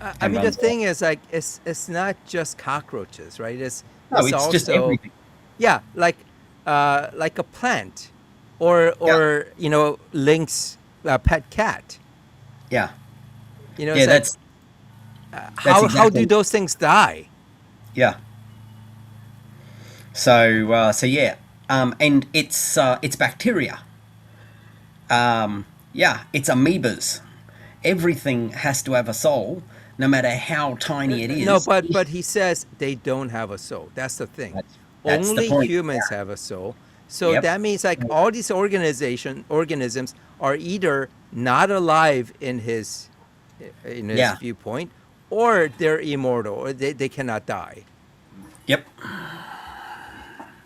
I And mean, the runs thing off. is, like, it's not just cockroaches, right? No, It's it's just also, everything. yeah, like a plant, Yeah, or Link's pet cat. yeah, It's yeah. like, That's how do exactly, those things die? yeah. So yeah, and it's bacteria. Yeah, it's amoebas. Everything has to have a soul, no matter how tiny it No, is. but he says they don't have a soul. That's the thing. That's the Only point. humans have a soul. So Yep. that means, like, all these organisms are either not alive in his Yeah. viewpoint, or they're immortal, or they cannot die. Yep.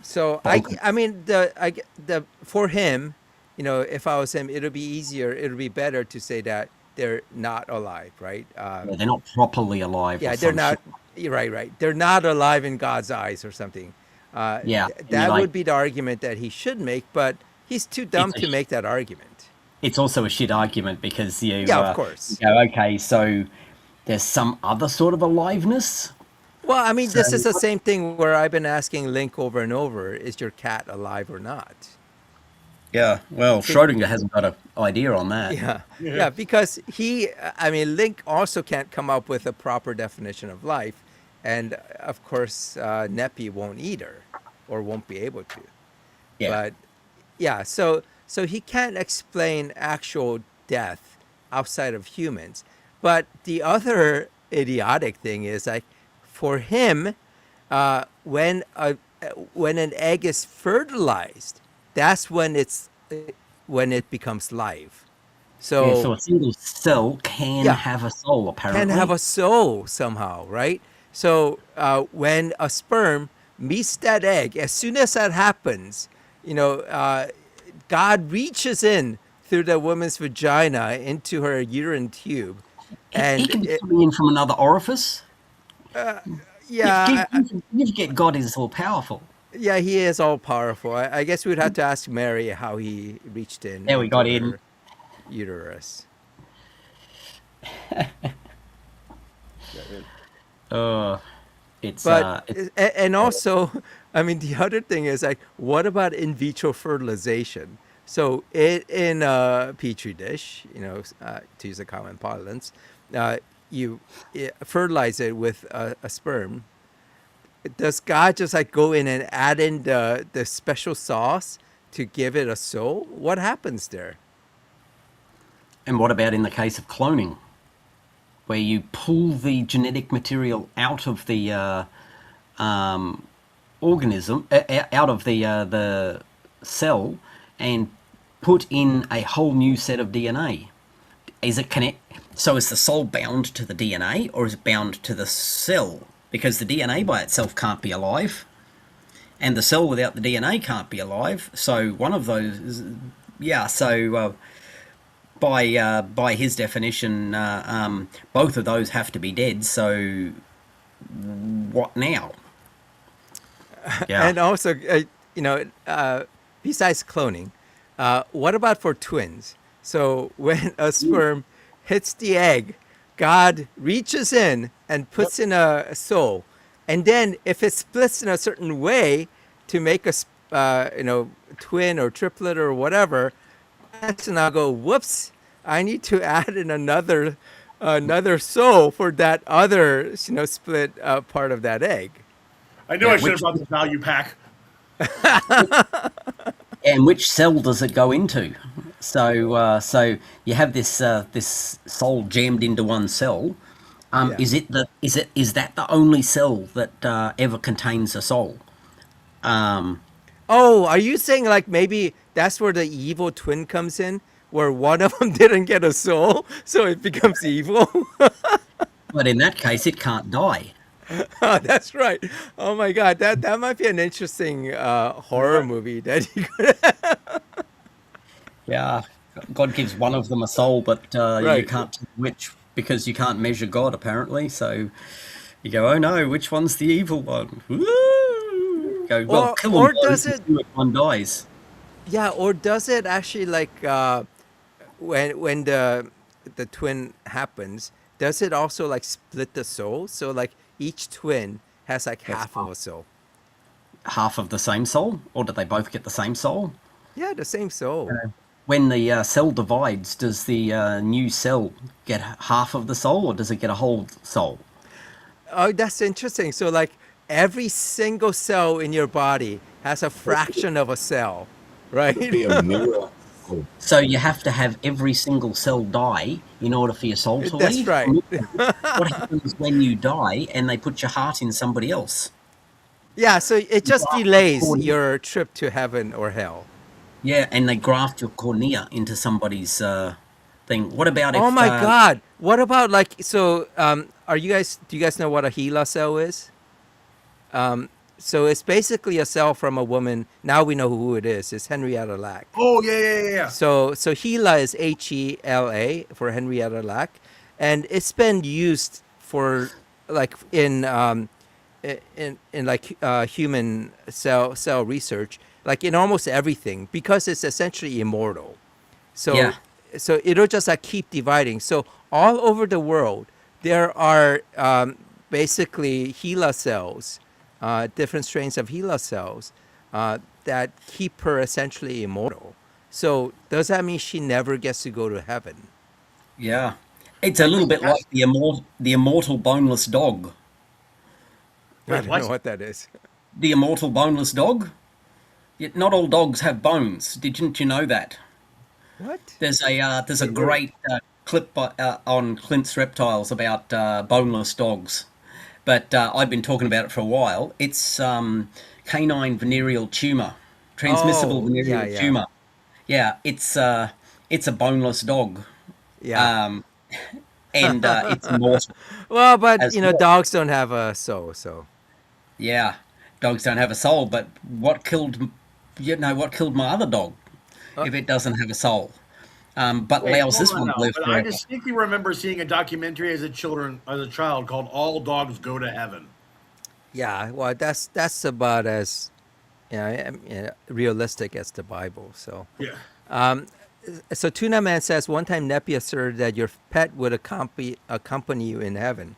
So Okay. I mean, the for him, if I was him, it'll be better to say that they're not alive, right? Yeah, they're not properly alive or Yeah, they're some shit. not. You're right, right. They're not alive in God's eyes or something. Yeah, and you're That like, would be the argument that he should make, but he's too dumb it's to make that argument. it's also a shit argument because Yeah, of you course. go, okay, so there's some other sort of aliveness. Well, I mean, So this is the same thing where I've been asking Link over and over: is your cat alive or not? yeah, well, See, Schrodinger hasn't got an idea on that. yeah, yeah, because I mean, Link also can't come up with a proper definition of life, and of course, Neppy won't either, or won't be able to. Yeah, But yeah, so he can't explain actual death outside of humans. But the other idiotic thing is, like, for him, uh, when a when an egg is fertilized, that's when it becomes live. yeah. So So a single cell can yeah, have a soul, can have apparently. a soul somehow, right? So when a sperm meets that egg, as soon as that happens, you know, uh, God reaches in through the woman's vagina into her uterine tube, He and can be coming in from another orifice. yeah, You forget God is all powerful. yeah, he is all powerful. I guess we'd have to ask Mary how he reached in There we into got in. her uterus. Uh, it's But it's and also, I mean, the other thing is, like, what about in vitro fertilization? So in a petri dish, to use a common parlance, uh, you fertilize it with a sperm. Does God just, like, go in and add in the special sauce to give it a soul? What happens there? and what about in the case of cloning, where you pull the genetic material out of the organism, out of the cell, and put in a whole new set of DNA? Is it connect? So is the soul bound to the DNA, or is it bound to the cell? Because the DNA by itself can't be alive, and the cell without the DNA can't be alive. So one of those, yeah. So by his definition, both of those have to be dead. So what now? Yeah. And also, besides cloning, what about for twins? So when a sperm hits the egg, God reaches in and puts in a soul, and then if it splits in a certain way to make twin or triplet or whatever, that's now go, whoops, I need to add in another soul for that other split part of that egg. I knew Yeah, I should have which brought the value pack. and which cell does it go into? So you have this soul jammed into one cell. Yeah. Is that the only cell that ever contains a soul? Um, Oh, are you saying like maybe that's where the evil twin comes in, where one of them didn't get a soul, so it becomes evil? but in that case, it can't die. Oh, that's right. Oh my God, that might be an interesting horror Right. movie that you could. Yeah, God gives one of them a soul, but you Right. can't tell which because you can't measure God apparently. So you go, oh no, which one's the evil one? Woo! Go, well, kill them Or both does and it? see which one dies. Yeah, or does it actually like when the twin happens? Does it also like split the soul? So like each twin has like That's half of a soul. half of the same soul, or do they both get the same soul? Yeah, the same soul. When the cell divides, does the new cell get half of the soul, or does it get a whole soul? Oh, that's interesting. So like every single cell in your body has a fraction of a cell, Would right? be a mirror. Or So you have to have every single cell die in order for your soul to That's leave? right. What happens when you die and they put your heart in somebody else? Yeah, so it You just graft your delays cornea. your trip to heaven or hell. Yeah, and they graft your cornea into somebody's thing. What about Oh if my God. What about like so are you guys do you guys know what a HeLa cell is? So it's basically a cell from a woman. Now we know who it is. It's Henrietta Lack. Oh yeah. So HeLa is HeLa for Henrietta Lack, and it's been used for like in like human cell research, like in almost everything, because it's essentially immortal. So yeah, so it'll just like keep dividing. So all over the world, there are basically HeLa cells, different strains of HeLa cells that keep her essentially immortal. So does that mean she never gets to go to heaven? yeah. It's a little bit like the immortal boneless dog. I Wait, don't know what? what that is. The immortal boneless dog? Yet not all dogs have bones. Didn't you know that? What? There's a Wait. great clip on Clint's Reptiles about boneless dogs, but I've been talking about it for a while. It's canine venereal tumor, transmissible Oh, yeah, venereal yeah, tumor. Yeah, it's a boneless dog, yeah. um, and it's immortal Well, but as you know, well. dogs don't have a soul, so Yeah, dogs don't have a soul, but what killed my other dog uh, if it doesn't have a soul? But Wait, allows hold this on one to now. live But I forever. distinctly remember seeing a documentary as a child called "All Dogs Go to Heaven." yeah. Well, that's about as realistic as the Bible. So, Yeah. so Tuna Man says one time Neppy asserted that your pet would accompany you in heaven,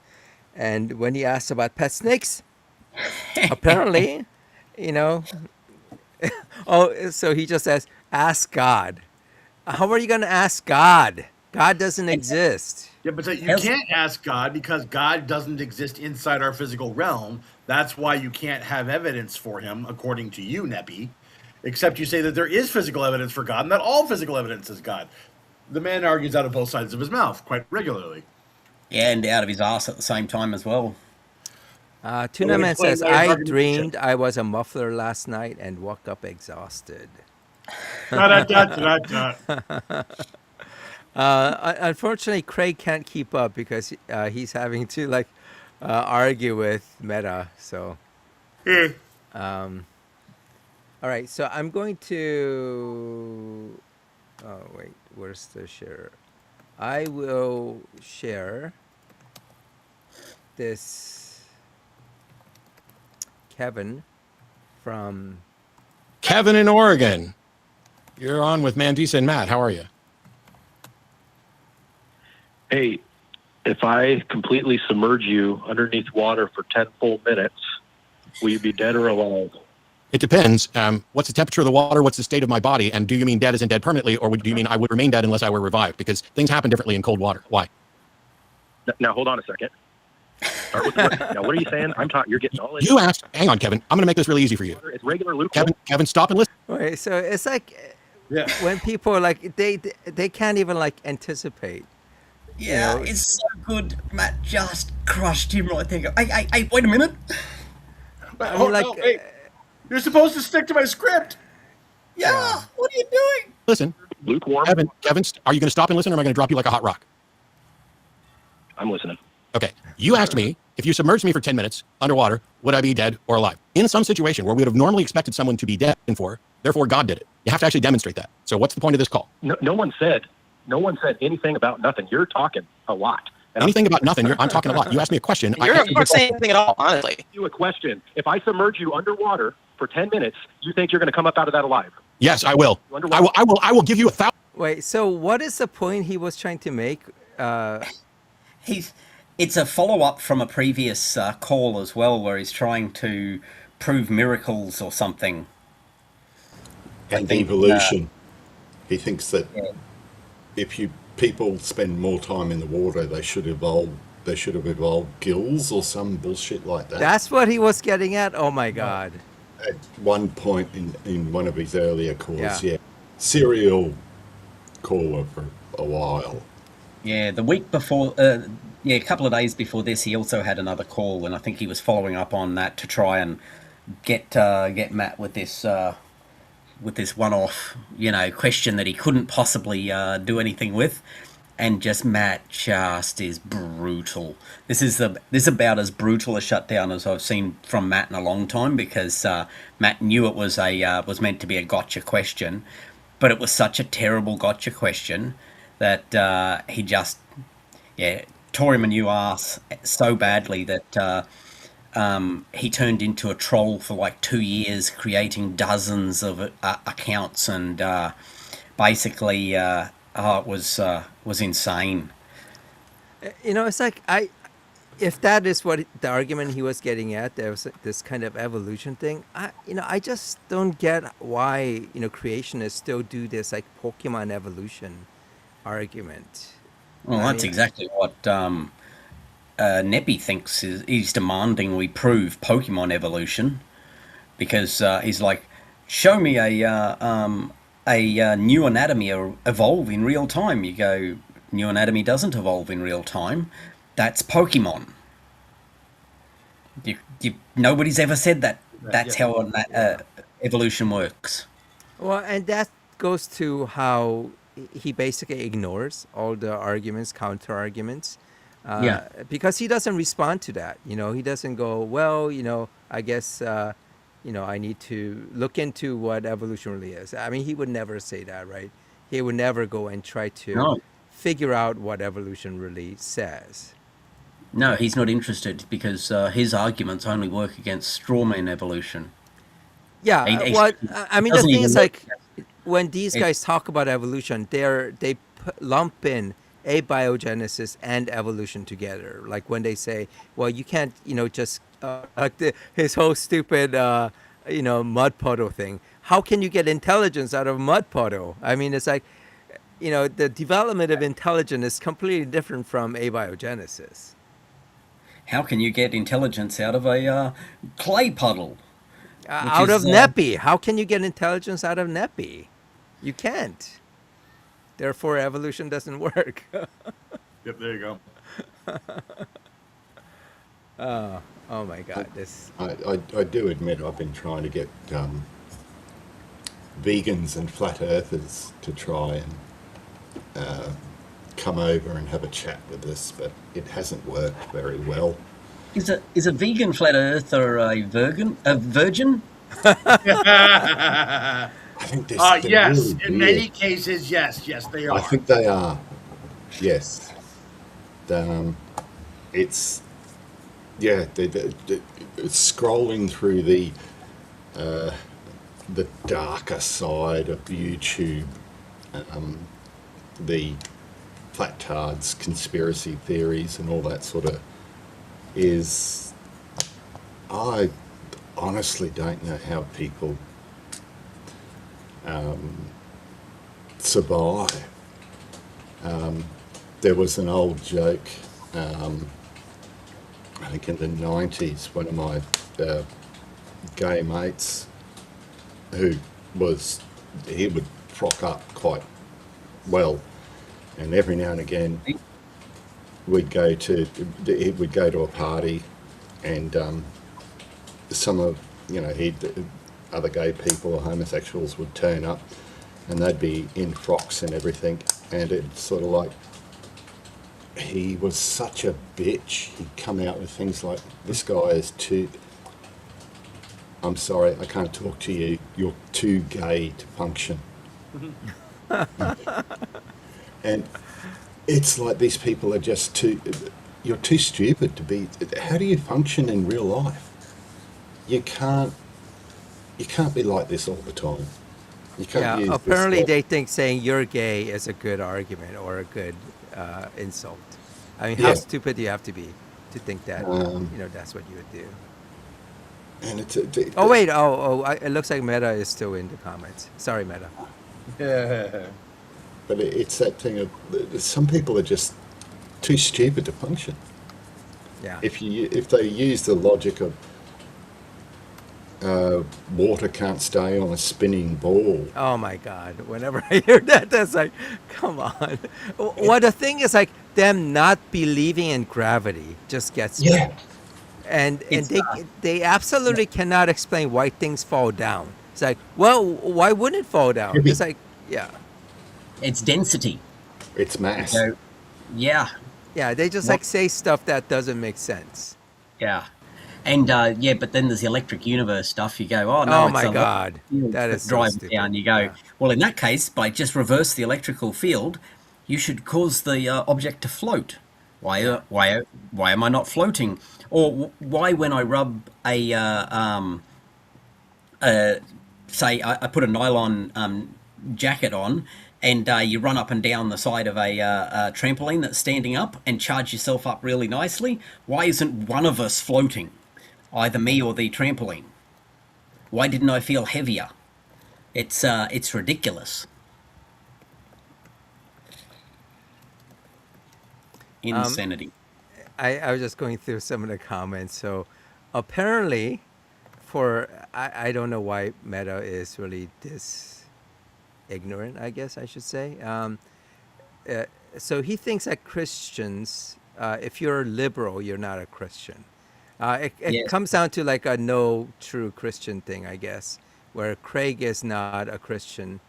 and when he asked about pet snakes, apparently, you know, oh, so he just says, ask God. How are you going to ask God? God doesn't And Yeah, exist. but you how's can't ask God because God doesn't exist inside our physical realm. That's why you can't have evidence for him, according to you, Neppy. Except you say that there is physical evidence for God and that all physical evidence is God. The man argues out of both sides of his mouth quite regularly. Yeah, and out of his ass at the same time as well. That Tuna would Man explain says, why his I argumentation. dreamed I was a muffler last night and woke up exhausted. Da, da, da, da, da. Unfortunately, Craig can't keep up because he's having to like argue with Meta. So, Eh. all right. So I'm going to. Oh wait, where's the share? I will share this Kevin from. Kevin in Oregon. You're on with Mandisa and Matt. How are you? Hey, if I completely submerge you underneath water for 10 full minutes, will you be dead or alive? It depends. What's the temperature of the water? What's the state of my body? And do you mean dead as in dead permanently, or do you mean I would remain dead unless I were revived? Because things happen differently in cold water. Why? Now, hold on a second. Start with now, what are you saying? I'm taught you're getting all in. You asked. Hang on, Kevin. I'm going to make this really easy for you. It's regular lukewarm. Kevin, stop and listen. Okay, so it's like Yeah. when people are like they can't even like anticipate. You Yeah, know, it's so good. Matt just crushed him right there. Hey, wait a minute. But, I oh mean, no, like, wait! You're supposed to stick to my script. Yeah, yeah. what are you doing? Listen, Lukewarm. Kevin, are you going to stop and listen, or am I going to drop you like a hot rock? I'm listening. Okay. You asked me if you submerged me for 10 minutes underwater, would I be dead or alive? In some situation where we would have normally expected someone to be dead for, therefore God did it. You have to actually demonstrate that. So what's the point of this call? No one said anything about nothing. You're talking a lot. And Anything about nothing. I'm talking a lot. You asked me a question. I You're answered your not saying question. anything at all, honestly. ask you a question. If I submerge you underwater for 10 minutes, you think you're going to come up out of that alive? Yes, I will. Underwater. I will give you 1,000. Wait. So what is the point he was trying to make? It's a follow up from a previous call as well, where he's trying to prove miracles or something. And think, evolution. He thinks that Yeah. if people spend more time in the water, they should evolve. They should have evolved gills or some bullshit like that. That's what he was getting at. Oh my God. At one point in one of his earlier calls, Yeah. yeah. Serial caller for a while. Yeah, the week before, a couple of days before this, he also had another call, and I think he was following up on that to try and get Matt with this one-off, question that he couldn't possibly do anything with, and Matt just is brutal. This is about as brutal a shutdown as I've seen from Matt in a long time, because Matt knew it was meant to be a gotcha question, but it was such a terrible gotcha question that he just tore him a new ass so badly that he turned into a troll for like 2 years, creating dozens of accounts, and basically, it was insane. It's like if that is what the argument he was getting at, there was this kind of evolution thing. I just don't get why creationists still do this like Pokemon evolution argument. Well, I that's mean, exactly what Neppy thinks he's demanding we prove Pokemon evolution, because he's like, show me a new anatomy evolve in real time. You go, new anatomy doesn't evolve in real time. That's Pokemon. Nobody's ever said that. That's how evolution works. Well, and that goes to how he basically ignores all the arguments, counter arguments, Yeah. because he doesn't respond to that. He doesn't go, well, I guess, I need to look into what evolution really is. I mean, he would never say that, right? He would never go and try to No. figure out what evolution really says. No, he's not interested, because his arguments only work against strawman evolution. Yeah, He- well, he I mean, the doesn't thing even is, look- like, when these guys talk about evolution, they lump in abiogenesis and evolution together. Like when they say, well, you can't, just like his whole stupid, mud puddle thing. How can you get intelligence out of a mud puddle? I mean, it's like, the development of intelligence is completely different from abiogenesis. How can you get intelligence out of a clay puddle? Which Out is, of Neppy. How can you get intelligence out of Neppy? You can't. Therefore, evolution doesn't work. Yep, there you go. Oh my God! This. I do admit I've been trying to get vegans and flat earthers to try and come over and have a chat with us, but it hasn't worked very well. Is a vegan flat earther a virgin? A virgin? I think they're Yes, really in weird. many cases, yes, they are. I think they are. Yes. It's it's scrolling through the darker side of YouTube, the flat tards, conspiracy theories, and all that sort of is. I honestly don't know how people survive. There was an old joke, I think in the 90s, one of my gay mates he would frock up quite well, and every now and again we'd go to a party, and some of other gay people or homosexuals would turn up, and they'd be in frocks and everything, and it's sort of like, he was such a bitch. He'd come out with things like, "This guy is too, I'm sorry, I can't talk to you, you're too gay to function." And it's like, these people are just you're too stupid to be, how do you function in real life? You can't be like this all the time. You can't use apparently this they think saying you're gay is a good argument or a good insult. I mean, how stupid do you have to be to think that, that's what you would do? And it's Oh, wait. It looks like Meta is still in the comments. Sorry, Meta. but it's that thing of, some people are just too stupid to function. Yeah. If they use the logic of water can't stay on a spinning ball. Oh my God! Whenever I hear that, that's like, come on. Well, the thing is, like, them not believing in gravity just gets me. And they absolutely cannot explain why things fall down. It's like, well, why wouldn't it fall down? It's like, It's density. It's mass. So, yeah. Yeah, they just like say stuff that doesn't make sense. Yeah. And but then there's the electric universe stuff. You go, oh no, Oh it's my a God, that is so drive stupid. down. You go, well, in that case, by just reverse the electrical field, you should cause the object to float. Why am I not floating? Or why, when I rub say I put a nylon jacket on, and you run up and down the side of a trampoline that's standing up and charge yourself up really nicely, why isn't one of us floating? Either me or the trampoline. Why didn't I feel heavier? It's ridiculous. Insanity. I was just going through some of the comments. So apparently, I don't know why Meta is really this ignorant, I guess I should say. So he thinks that Christians, if you're liberal, you're not a Christian. It comes down to like a no true Christian thing, I guess, where Craig is not a Christian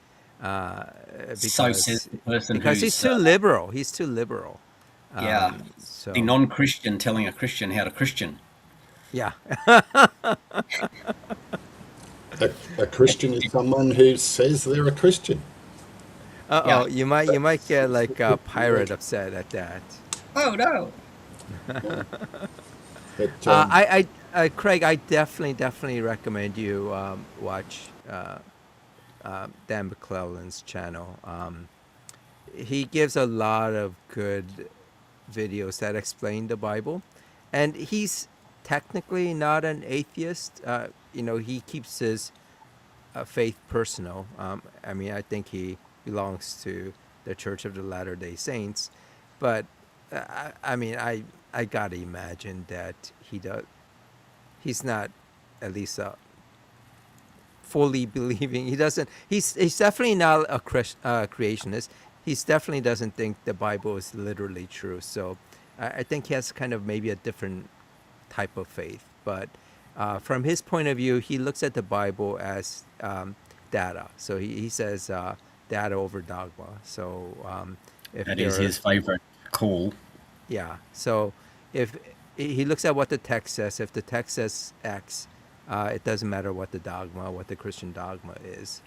because he's too liberal. He's too liberal. So the non-Christian telling a Christian how to Christian. Yeah. A Christian is someone who says they're a Christian. You might get like a pirate upset at that. Oh no. But, Craig, I definitely recommend you watch Dan McClellan's channel. He gives a lot of good videos that explain the Bible, and he's technically not an atheist. He keeps his faith personal. I mean, I think he belongs to the Church of the Latter-day Saints, but I gotta imagine that he's not at least fully believing. He's definitely not a creationist. He definitely doesn't think the Bible is literally true. So I think he has kind of maybe a different type of faith. But from his point of view, he looks at the Bible as data. So he says data over dogma. So if that is his favorite call. Yeah. So if he looks at what the text says, if the text says X, it doesn't matter what the dogma, what the Christian dogma is.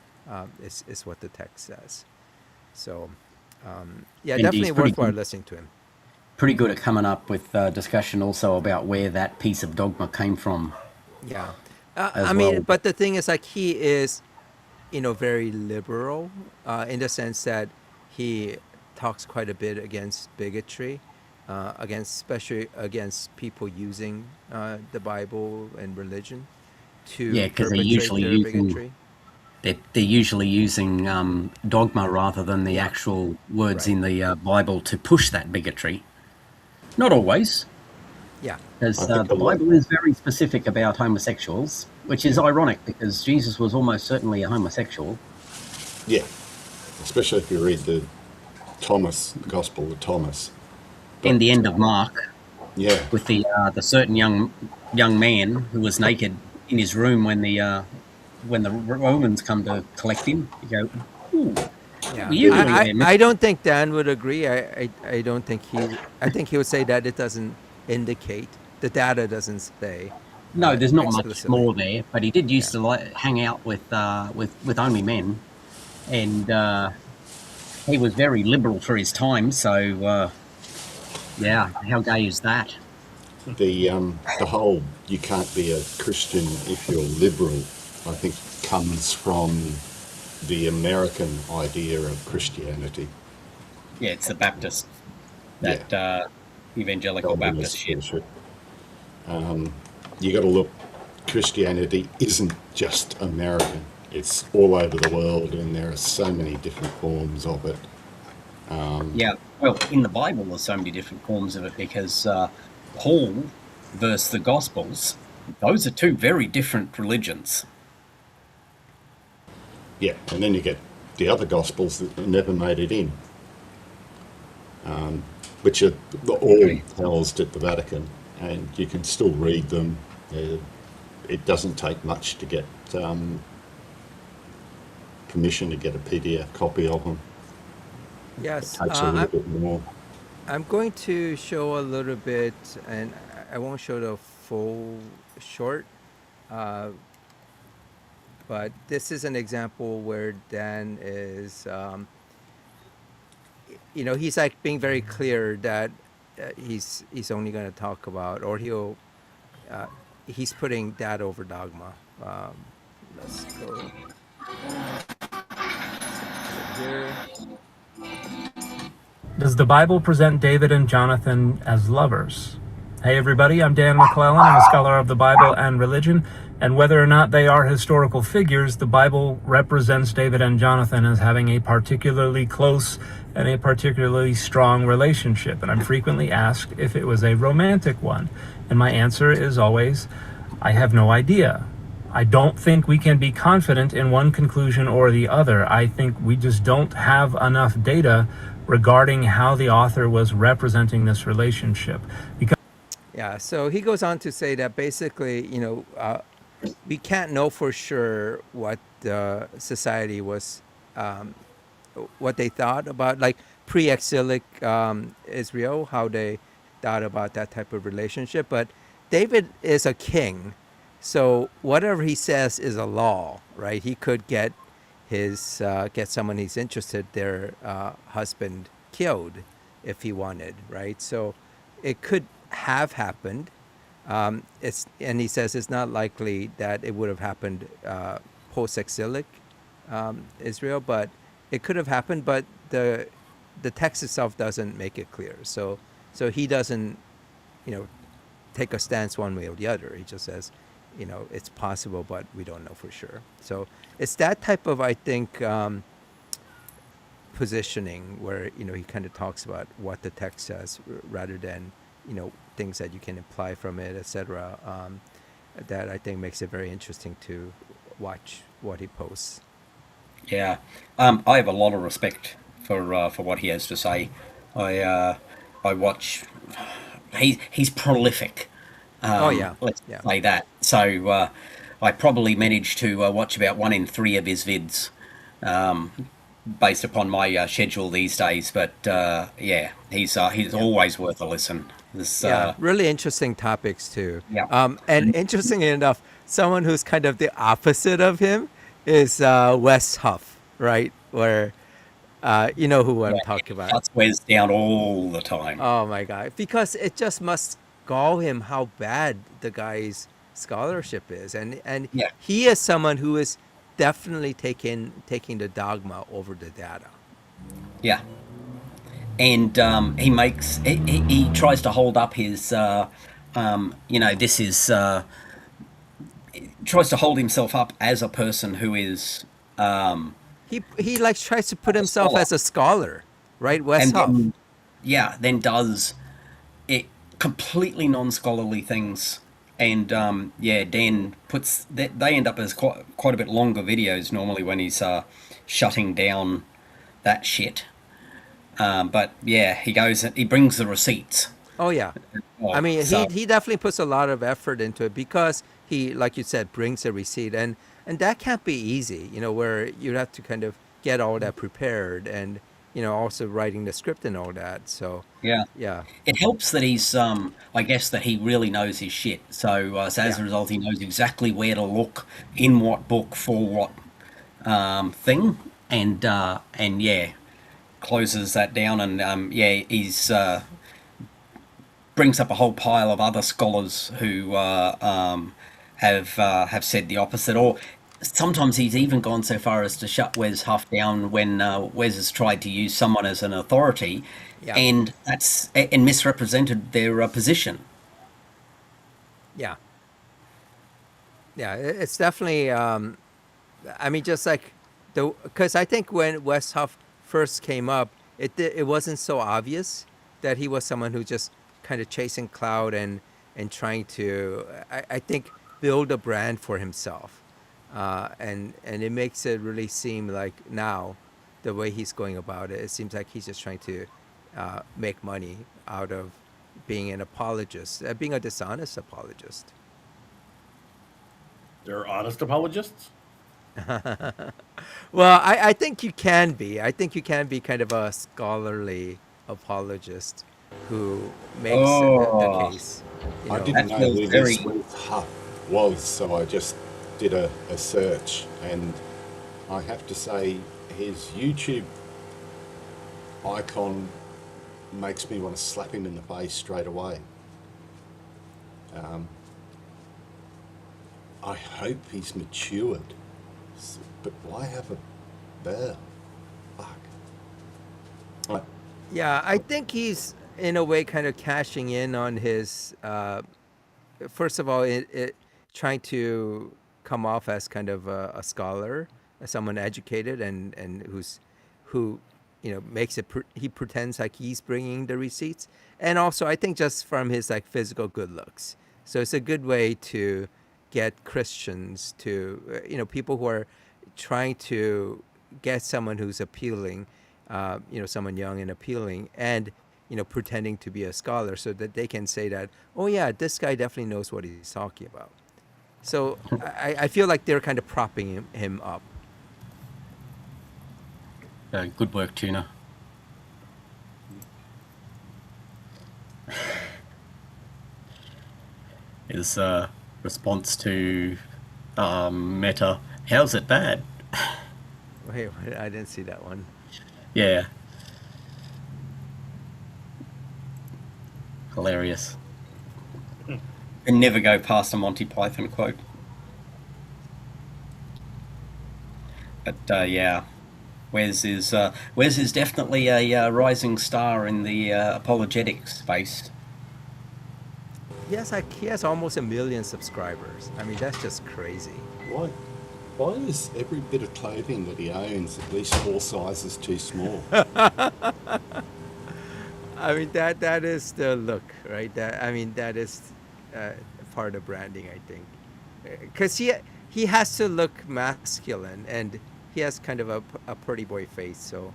It's what the text says. So, And definitely worthwhile listening to him. Pretty good at coming up with discussion also about where that piece of dogma came from. Yeah. well. But the thing is, like, he is, very liberal in the sense that he talks quite a bit against bigotry, especially against people using the Bible and religion to because they're perpetrate usually their using bigotry. they're usually using dogma rather than the actual words Right. in the Bible to push that bigotry. Not always, Yeah. because I think the a lot- Bible is very specific about homosexuals, which is ironic because Jesus was almost certainly a homosexual. yeah. especially if you read the Gospel of Thomas. In But the end of Mark, yeah, with the certain young man who was naked in his room when the Romans come to collect him, you go, "Ooh, what Yeah, were you doing there, I mister?" don't think Dan would agree. I don't think I think he would say that it doesn't indicate, the data doesn't say No, there's not much explicitly. more there, but he did Yeah. used to like hang out with only men, and he was very liberal for his time. So yeah, how gay is that? the whole "you can't be a Christian if you're liberal," I think, comes from the American idea of Christianity. Yeah, it's the Baptist, Yeah, that evangelical Calvinist Baptist shit. bullshit. You got to look. Christianity isn't just American. It's all over the world, and there are so many different forms of it. Yeah, well, in the Bible, there's so many different forms of it because Paul versus the Gospels, those are two very different religions. Yeah, and then you get the other Gospels that never made it in, which are all housed at the Vatican, and you can still read them. It doesn't take much to get permission to get a PDF copy of them. It Yes, takes a little bit more. I'm going to show a little bit, and I won't show the full short, uh, but this is an example where Dan is, he's like being very clear that he's only going to talk about, or uh, he's putting dad over dogma. Let's go here. Does the Bible present David and Jonathan as lovers? Hey everybody, I'm Dan McClellan. I'm a scholar of the Bible and religion, and whether or not they are historical figures, the Bible represents David and Jonathan as having a particularly close and a particularly strong relationship, and I'm frequently asked if it was a romantic one, and my answer is always, I have no idea. I don't think we can be confident in one conclusion or the other. I think we just don't have enough data regarding how the author was representing this relationship. Because Yeah, so he goes on to say that basically, we can't know for sure what society was, um, what they thought about, like pre-exilic Israel, how they thought about that type of relationship. But David is a king, so whatever he says is a law, right? He could get someone he's interested, their husband, killed if he wanted, right? So it could have happened. And he says it's not likely that it would have happened post-exilic Israel, but it could have happened. But the text itself doesn't make it clear. So he doesn't, you know, take a stance one way or the other. He just says, it's possible, but we don't know for sure. So it's that type of, I think, positioning where he kind of talks about what the text says rather than things that you can imply from it, etc. That I think makes it very interesting to watch what he posts. Yeah, I have a lot of respect for what he has to say. I watch. He's prolific. Oh yeah, Let's yeah, say that. So I probably managed to watch about 1 in 3 of his vids, based upon my schedule these days. But yeah, he's always worth a listen. This, yeah. Really interesting topics too. yeah. And interestingly enough, someone who's kind of the opposite of him is Wes Huff, right? Where you know who I'm Yeah, talking he about. shuts Wes down all the time. Oh my God. Because it just must gall him how bad the guy's scholarship is. And Yeah, he is someone who is definitely taking the dogma over the data. yeah. And he tries to hold up his this is tries to hold himself up as a person who is He like tries to put a himself scholar, as a scholar, right? Wes and Huff. then then does it completely non-scholarly things. And Dan puts that they end up as quite a bit longer videos normally when he's shutting down that shit. But yeah, he goes and he brings the receipts. Oh yeah. I Oh, mean, he so he definitely puts a lot of effort into it because he, like you said, brings a receipt, and that can't be easy. Where you have to kind of get all that prepared, and also writing the script and all that. So, yeah, yeah, it helps that he's I guess that he really knows his shit. So as yeah, a result, he knows exactly where to look in what book for what thing, and yeah, closes that down, and yeah, he's brings up a whole pile of other scholars who have said the opposite, or sometimes he's even gone so far as to shut Wes Huff down when Wes has tried to use someone as an authority, yeah, and misrepresented their position. yeah, yeah. It's definitely. I mean, just like because I think when West Huff first came up, it wasn't so obvious that he was someone who just kind of chasing cloud and trying to, I think, build a brand for himself, and it makes it really seem like now, the way he's going about it, it seems like he's just trying to make money out of being an apologist, being a dishonest apologist. They're honest apologists. Well, I think you can be. I think you can be kind of a scholarly apologist who makes the Oh, case. I didn't that know feels who very. this Ruth Huff was, so I just did a search, and I have to say his YouTube icon makes me want to slap him in the face straight away. I hope he's matured, but why have a bear? Fuck. I, Yeah, I think he's in a way kind of cashing in on his. First of all, trying to come off as kind of a scholar, as someone educated and who makes it. He pretends like he's bringing the receipts, and also I think just from his like physical good looks. So it's a good way to get Christians to people who are trying to get someone who's appealing, someone young and appealing, and pretending to be a scholar, so that they can say that, oh yeah, this guy definitely knows what he's talking about. So I feel like they're kind of propping him up. Good work, Tuna. His response to Meta, how's it bad? Wait, I didn't see that one. Yeah, hilarious. And never go past a Monty Python quote. But yeah, Wes is definitely a rising star in the apologetics space. He has almost 1 million subscribers. I mean, that's just crazy. why, why is every bit of clothing that he owns at least 4 sizes too small? I mean, that is the look, right? That is uh, part of branding, I think, because he has to look masculine, and he has kind of a pretty boy face, so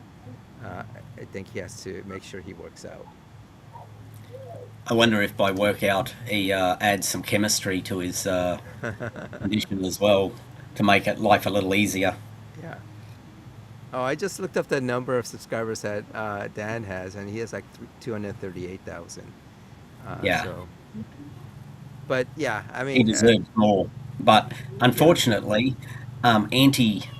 I think he has to make sure he works out. I wonder if by workout he adds some chemistry to his condition as well to make it life a little easier. Yeah. Oh, I just looked up the number of subscribers that Dan has, and he has like 238,000. Yeah, So, but yeah, I he mean, deserves more. But unfortunately, anti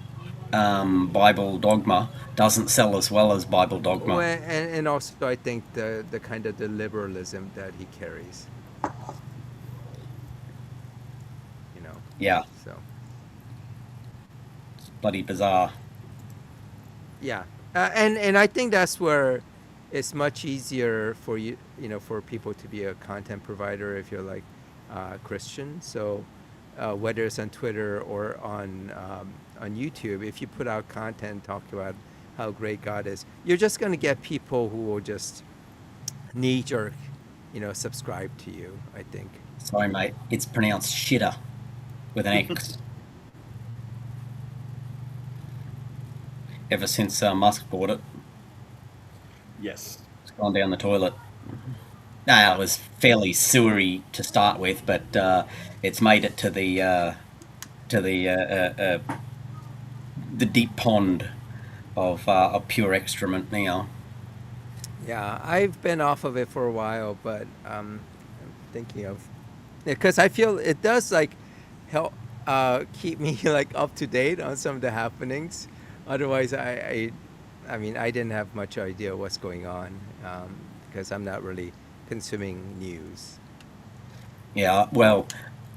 Bible dogma doesn't sell as well as Bible well, dogma. and also I think the kind of the liberalism that he carries, you know. Yeah, So bloody bizarre. yeah, and I think that's where it's much easier for for people to be a content provider if you're like Christian. So whether it's on Twitter or on YouTube, if you put out content talking about how great God is, you're just going to get people who will just knee jerk, subscribe to you, I think. Sorry, mate. It's pronounced shitter with an X. ever since Musk bought it. Yes. It's gone down the toilet. No, it was fairly sewery to start with, but it's made it to the deep pond of pure excrement now. Yeah, I've been off of it for a while, but I'm thinking of, because I feel it does like help keep me like up to date on some of the happenings. Otherwise, I mean, I didn't have much idea what's going on, because I'm not really consuming news. Yeah, well,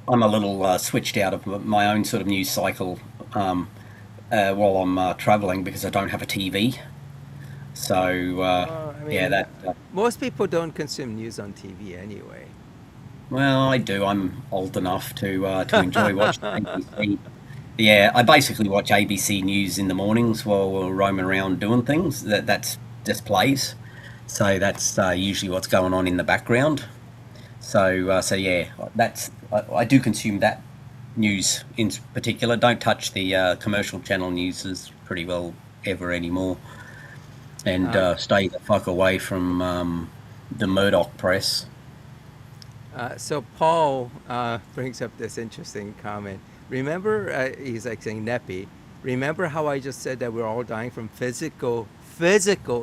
I'm a little switched out of my own sort of news cycle while I'm traveling because I don't have a TV. So I yeah, mean, most people don't consume news on TV anyway. well, I do. I'm old enough to enjoy watching ABC. Yeah, I basically watch ABC News in the mornings while we're roaming around doing things. That's just plays. So that's usually what's going on in the background. So yeah, I do consume that news in particular. Don't touch the commercial channel news pretty well ever anymore, and stay the fuck away from the Murdoch press. So Paul brings up this interesting comment. Remember, he's like saying Neppy. Remember how I just said that we're all dying from physical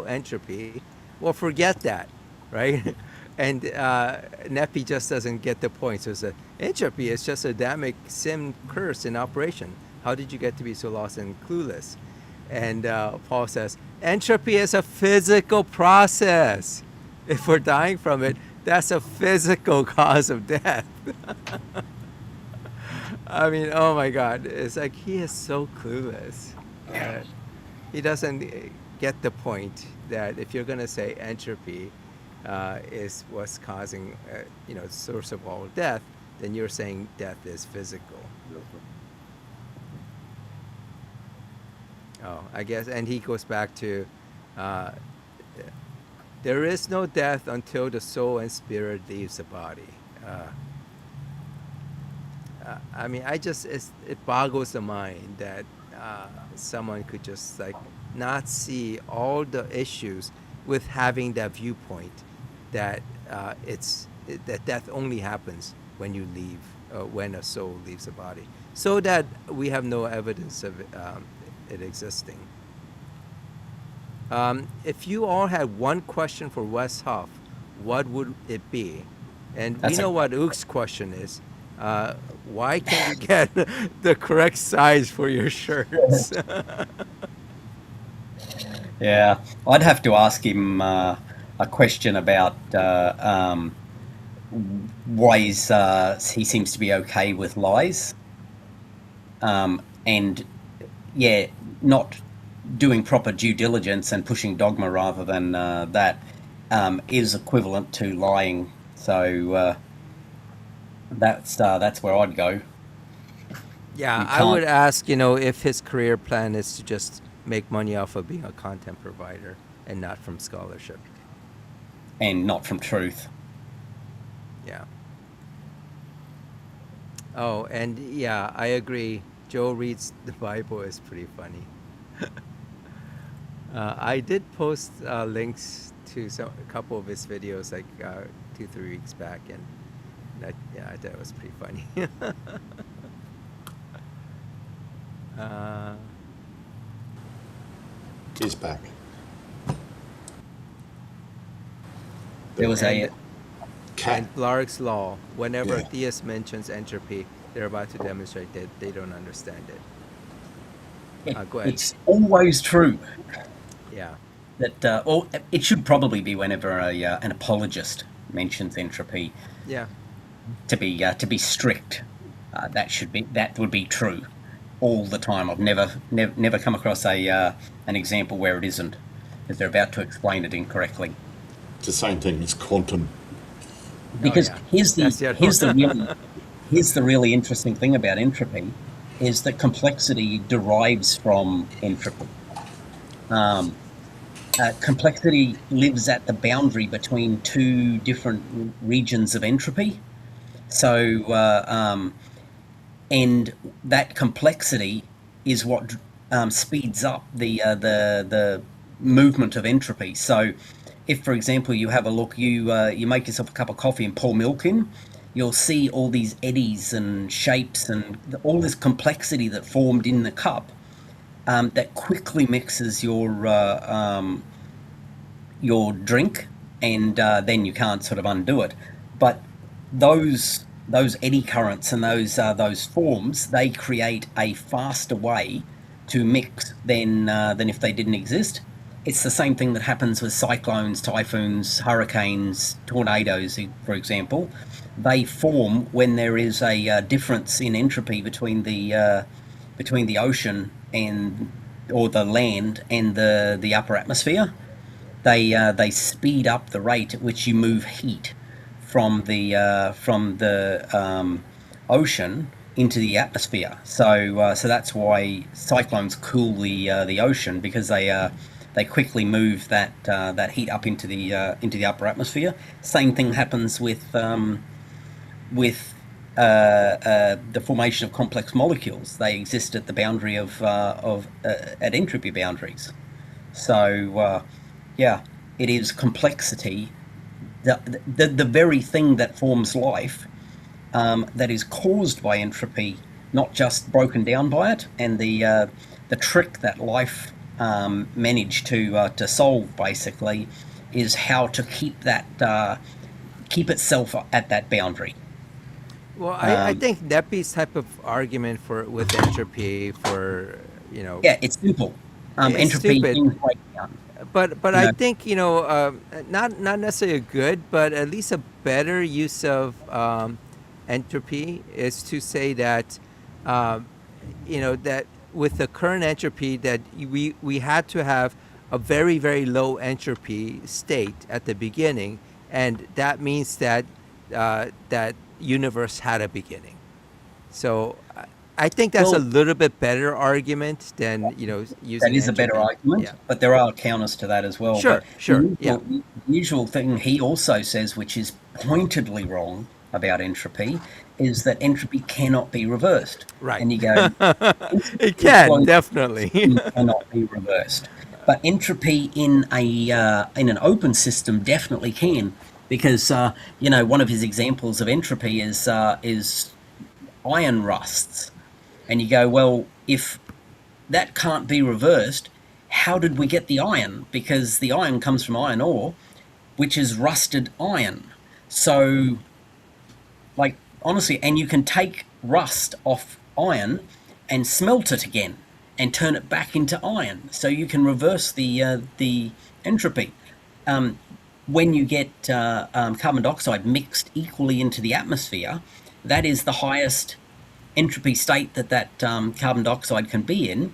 entropy? Well, forget that, right? And Neppy just doesn't get the point. So it's a, entropy is just a Adamic sim curse in operation. How did you get to be so lost and clueless? And Paul says, entropy is a physical process. If we're dying from it, that's a physical cause of death. I mean, oh my God. It's like he is so clueless. He doesn't get the point that if you're going to say entropy is what's causing, source of all death, then you're saying death is physical. Oh, I guess, and he goes back to, there is no death until the soul and spirit leaves the body. I mean, it boggles the mind that someone could just like not see all the issues with having that viewpoint that that death only happens when you leave, when a soul leaves the body, so that we have no evidence of it existing. If you all had one question for Wes Huff, what would it be? And we know what Oog's question is. Why can't you get the correct size for your shirts? Yeah, I'd have to ask him a question about why he seems to be okay with lies, and yeah, not doing proper due diligence and pushing dogma rather than that is equivalent to lying. So that's where I'd go. Yeah, I would ask, if his career plan is to just make money off of being a content provider and not from scholarship. And not from truth. Yeah. Oh, and yeah, I agree. Joe reads the Bible is pretty funny. I did post links to a couple of his videos like 2-3 weeks back, and I thought it was pretty funny. He's back. There was a Cat. And Lark's law, whenever a Yeah. theist mentions entropy, they're about to demonstrate that they don't understand it. Go ahead. It's always true Yeah. that, or it should probably be whenever an apologist mentions entropy, Yeah. to be strict. That would be true all the time. I've never come across an example where it isn't, because they're about to explain it incorrectly. It's the same thing as quantum. Because yeah. here's That's the other here's the really interesting thing about entropy, is that complexity derives from entropy. Complexity lives at the boundary between two different regions of entropy. So, and that complexity is what speeds up the movement of entropy. So, if, for example, you have a look, you make yourself a cup of coffee and pour milk in, you'll see all these eddies and shapes and all this complexity that formed in the cup, that quickly mixes your drink, and then you can't sort of undo it. But those eddy currents and those forms, they create a faster way to mix than if they didn't exist. It's the same thing that happens with cyclones, typhoons, hurricanes, tornadoes, for example. They form when there is a difference in entropy between the ocean and or the land and the upper atmosphere. They speed up the rate at which you move heat from the ocean into the atmosphere. So that's why cyclones cool the ocean, because they quickly move that heat up into the upper atmosphere. Same thing happens with the formation of complex molecules. They exist at the boundary of at entropy boundaries. So yeah, it is complexity. The very thing that forms life, that is caused by entropy, not just broken down by it. And the trick that life managed to solve, basically, is how to keep itself at that boundary. Well, I think Nepi's type of argument with entropy Yeah, it's simple. it's Entropy stupid. things break down. But You I know, think not necessarily a good, but at least a better use of entropy is to say that that with the current entropy, that we had to have a very, very low entropy state at the beginning, and that means that that universe had a beginning. So I think that's a well, little bit better argument than that using is a better entropy. argument, Yeah. but there are counters to that as well. Sure. But Sure. Yeah. the usual thing he also says, which is pointedly wrong about entropy, is that entropy cannot be reversed. Right. And you go, It entropy can flows definitely. cannot be reversed. But entropy in an open system definitely can, because one of his examples of entropy is iron rusts, and you go, well, if that can't be reversed, how did we get the iron? Because the iron comes from iron ore, which is rusted iron. So, like, honestly, and you can take rust off iron and smelt it again and turn it back into iron. So you can reverse the entropy. When you get carbon dioxide mixed equally into the atmosphere, that is the highest entropy state that carbon dioxide can be in.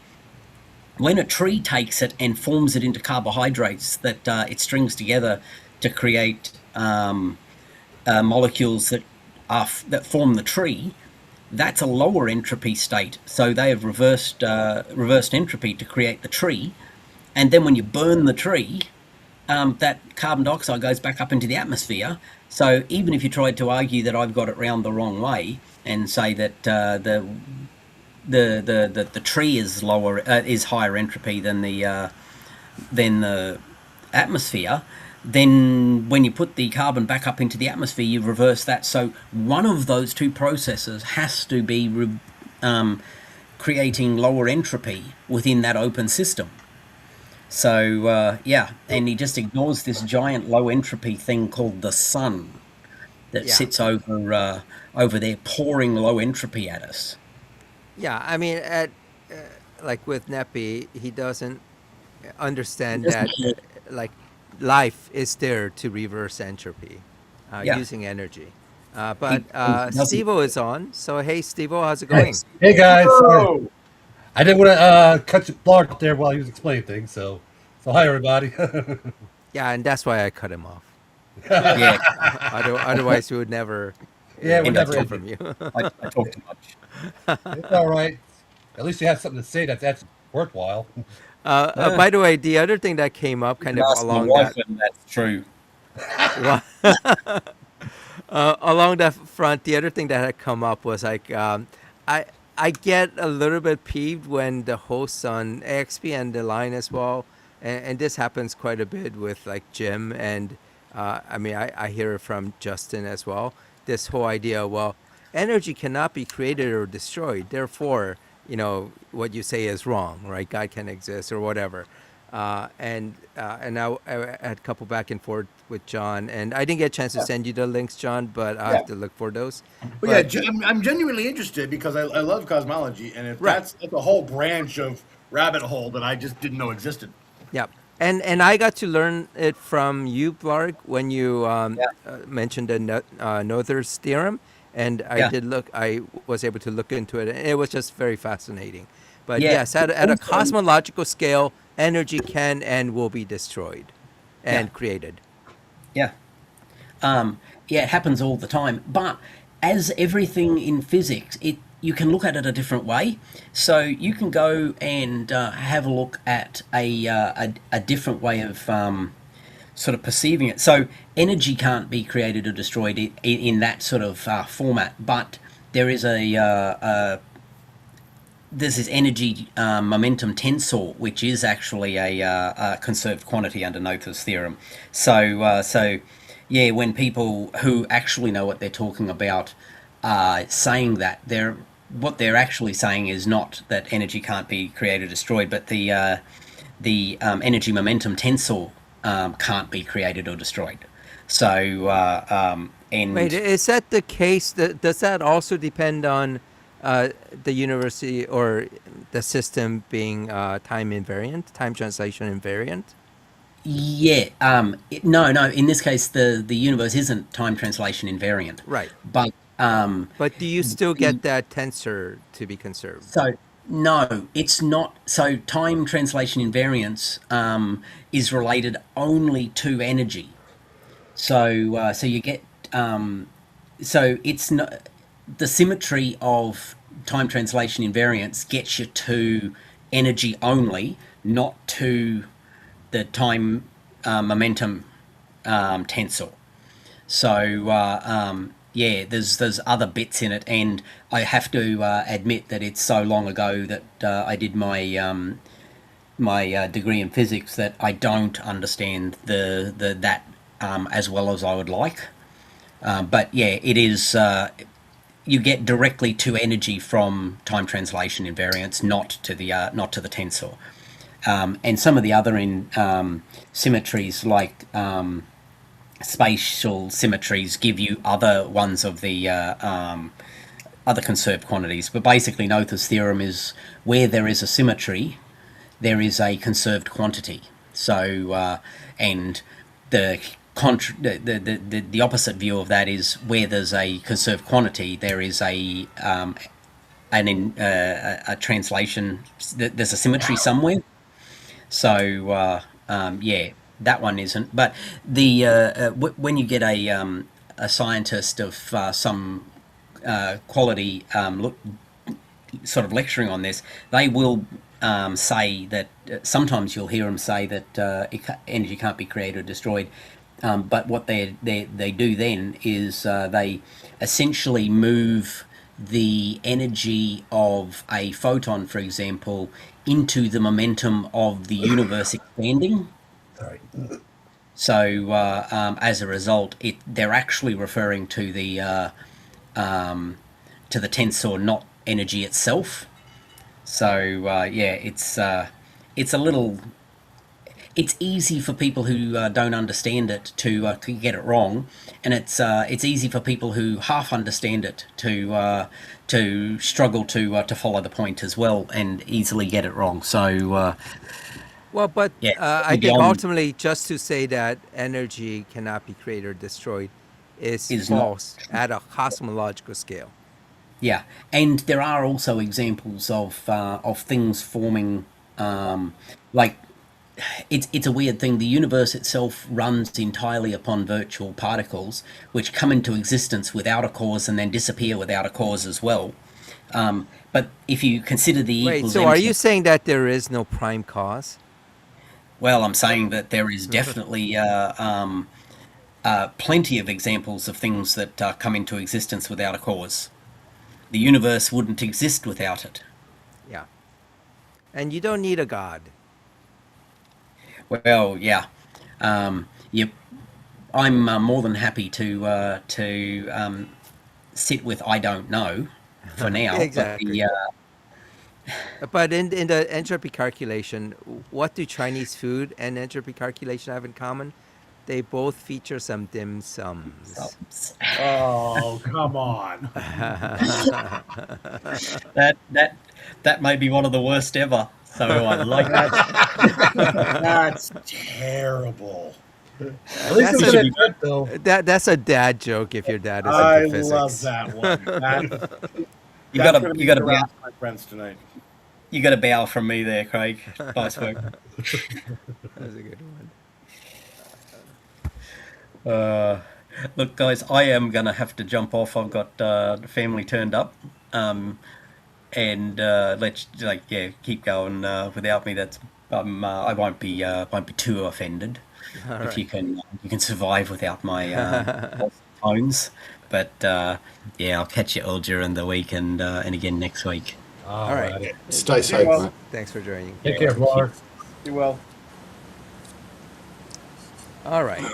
When a tree takes it and forms it into carbohydrates that it strings together to create molecules that form the tree, that's a lower entropy state. So they have reversed entropy to create the tree, and then when you burn the tree, that carbon dioxide goes back up into the atmosphere. So even if you tried to argue that I've got it round the wrong way and say that the tree is higher entropy than the atmosphere, then when you put the carbon back up into the atmosphere, you reverse that. So one of those two processes has to be creating lower entropy within that open system. So and he just ignores this giant low entropy thing called the sun that Yeah. sits over there pouring low entropy at us. Yeah. I mean, like with Nepi, he doesn't understand Doesn't that he? like life is there to reverse entropy Yeah. using energy. But doesn't. Steve-O is on. So hey, Steve-O, how's it Hey, going? hey guys, sorry. I didn't want to cut your blog there while he was explaining things. So hi everybody. Yeah, and that's why I cut him off. Yeah, Otherwise, we would never Yeah, we're And never hear ending. from you. I talk too much. It's all right. At least you have something to say that's worthwhile. By the way, the other thing that came up kind of Ask my along wife that when that's true. along that front, the other thing that had come up was like I I get a little bit peeved when the hosts on AXP and the line as well, and this happens quite a bit with like Jim, and I mean, I hear it from Justin as well. This whole idea, well, energy cannot be created or destroyed. Therefore, what you say is wrong, right? God can exist or whatever. And I had a couple back and forth with John, and I didn't get a chance to send you the links, John, but I have to look for those. Well, yeah, I'm genuinely interested because I love cosmology, and if that's a whole branch of rabbit hole that I just didn't know existed. Yeah. And I got to learn it from you, Blarg, when you mentioned the Noether's theorem, and I was able to look into it, and it was just very fascinating. But yes, at a cosmological scale, energy can and will be destroyed and created. Yeah. It happens all the time. But as everything in physics, you can look at it a different way. So you can go and have a look at a different way of sort of perceiving it. So energy can't be created or destroyed in that sort of format, but there is there's this energy momentum tensor, which is actually a conserved quantity under Noether's theorem. So when people who actually know what they're talking about are saying that, what they're actually saying is not that energy can't be created or destroyed, but the energy momentum tensor can't be created or destroyed. So wait, is that the case? Does that also depend on the university or the system being time invariant, time translation invariant? Yeah. No. In this case, the universe isn't time translation invariant. Right. But do you still get that tensor to be conserved? So no, it's not. So time translation invariance is related only to energy. So you get so it's not the symmetry of time translation invariance gets you to energy only, not to the time momentum tensor. So there's other bits in it, and I have to admit that it's so long ago that I did my my degree in physics that I don't understand that as well as I would like. But yeah, it is. You get directly to energy from time translation invariance, not to the tensor. And some of the other symmetries, like spatial symmetries, give you other ones of the other conserved quantities. But basically, Noether's theorem is where there is a symmetry, there is a conserved quantity. So, and the opposite view of that is where there's a conserved quantity, there is a translation. There's a symmetry somewhere. So that one isn't. But when you get a scientist of some quality sort of lecturing on this, they will say that sometimes you'll hear them say that energy can't be created or destroyed. But what they do then is they essentially move the energy of a photon, for example, into the momentum of the universe expanding. Sorry. So as a result, they're actually referring to the tensor, not energy itself. So it's a little. It's easy for people who don't understand it to get it wrong, and it's easy for people who half understand it to struggle to follow the point as well and easily get it wrong. So. I think ultimately, just to say that energy cannot be created or destroyed is false at a cosmological scale. Yeah, and there are also examples of things forming, like it's a weird thing. The universe itself runs entirely upon virtual particles, which come into existence without a cause and then disappear without a cause as well. But if you consider the Wait, so are you saying that there is no prime cause? Well, I'm saying that there is definitely plenty of examples of things that come into existence without a cause. the universe wouldn't exist without it. Yeah. And you don't need a god. Well, yeah. You I'm more than happy to sit with I don't know for now. But Exactly. But in the entropy calculation, what do Chinese food and entropy calculation have in common? They both feature some dim sums. Oh, come on. that may be one of the worst ever. So I like that. That's terrible. At least That's it was a a good though. that's a dad joke if your dad is I into physics. love that one. You That's got gonna to be you got to harass bow. my friends tonight. You got a bow from me there, Craig. Nice work. That's a good one. Look, guys, I am gonna have to jump off. I've got the family turned up, and let's keep going without me. That's I won't be too offended if you can survive without my tones. But yeah, I'll catch you all during the week and again next week. All right. Alrighty. Stay safe, well. mate. Thanks for joining. Take care, Flora. You will. All right.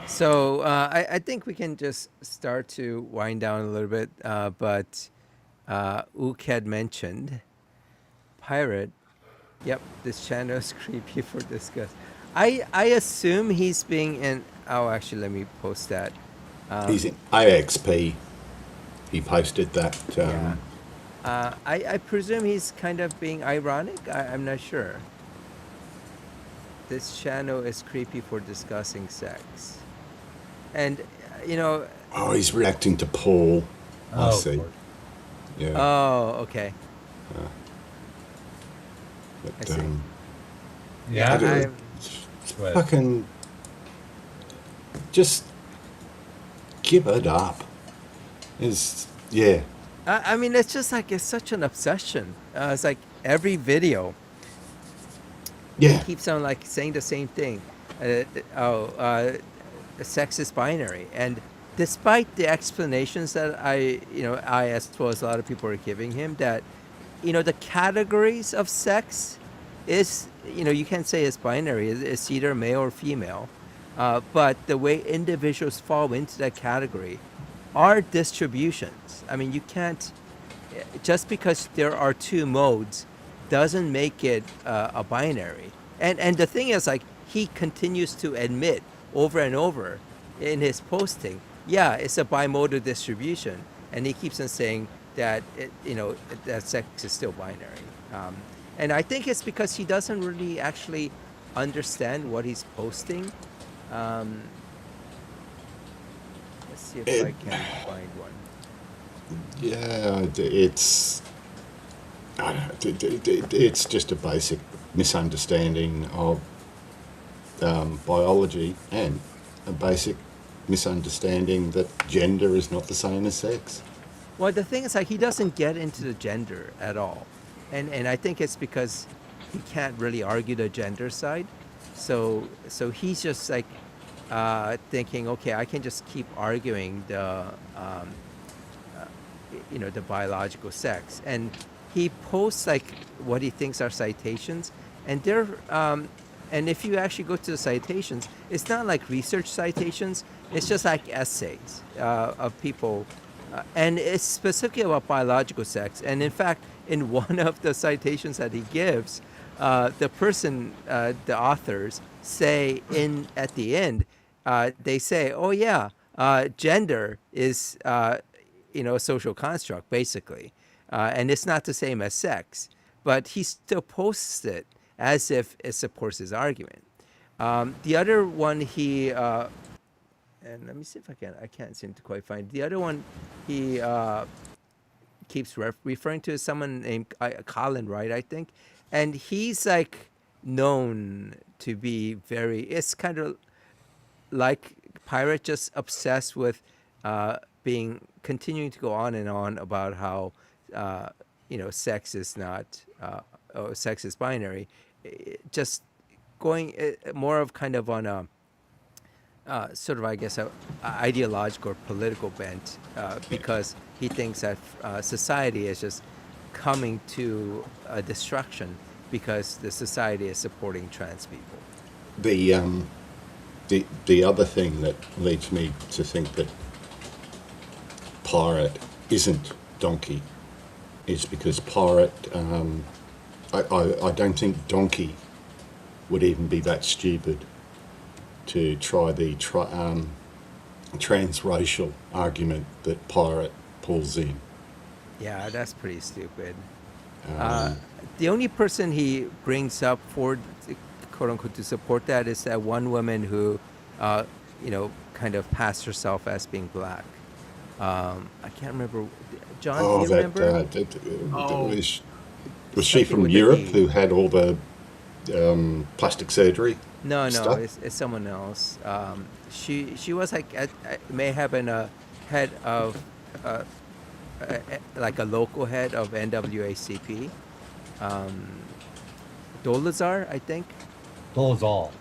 So I think we can just start to wind down a little bit. But Ook had mentioned pirate. Yep, this channel is creepy for discuss. I assume he's being in. Oh, actually, let me post that. He's in AXP. He posted that. Yeah. I presume he's kind of being ironic. I'm not sure. This channel is creepy for discussing sex. And, Oh, he's reacting to Paul. I Oh, see. Lord. Yeah. oh, okay. But, I see. Yeah. I don't- I'm- Right. fucking just give it up. I mean, it's just like, it's such an obsession. It's like every video Yeah. keeps on like saying the same thing. Sex is binary. And despite the explanations that I as well as a lot of people are giving him, that, the categories of sex is, you can't say it's binary. It's either male or female. But the way individuals fall into that category are distributions. I mean, you can't, just because there are two modes doesn't make it a binary. And the thing is, like, he continues to admit over and over in his posting, yeah, it's a bimodal distribution, and he keeps on saying that that sex is still binary. And I think it's because he doesn't really actually understand what he's posting. Let's see if I can find one. Yeah, I don't know, it's just a basic misunderstanding of biology and a basic misunderstanding that gender is not the same as sex. Well, the thing is, like, he doesn't get into the gender at all, and I think it's because he can't really argue the gender side, so he's just like thinking, okay, I can just keep arguing the the biological sex, and he posts like what he thinks are citations, and they're and if you actually go to the citations, it's not like research citations, it's just like essays of people, and it's specifically about biological sex. And in fact, in one of the citations that he gives, the person, the authors say at the end, they say, oh yeah, gender is a social construct, basically, and it's not the same as sex, but he still posts it as if it supports his argument. The other one and let me see if I can't seem to quite find. The other one he keeps referring to is someone named Colin Wright, I think. And he's like known to be it's kind of like Pirate, just obsessed with continuing to go on and on about how, sex is not, sex is binary. Just going more of kind of on a, sort of, I guess, a ideological or political bent, because he thinks that society is just coming to a destruction because the society is supporting trans people. The other thing that leads me to think that pirate isn't donkey is because pirate, I don't think donkey would even be that stupid to try the transracial argument that pirate pulls in. Yeah, that's pretty stupid. The only person he brings up for, quote unquote, to support that is that one woman who, kind of passed herself as being black. I can't remember. John, do you remember? Was she Something from with a Europe D. who had all the plastic surgery? No, stuff? it's someone else. She was like may have been a head of like a local head of NWACP. Dolazar, I think. Dolezal.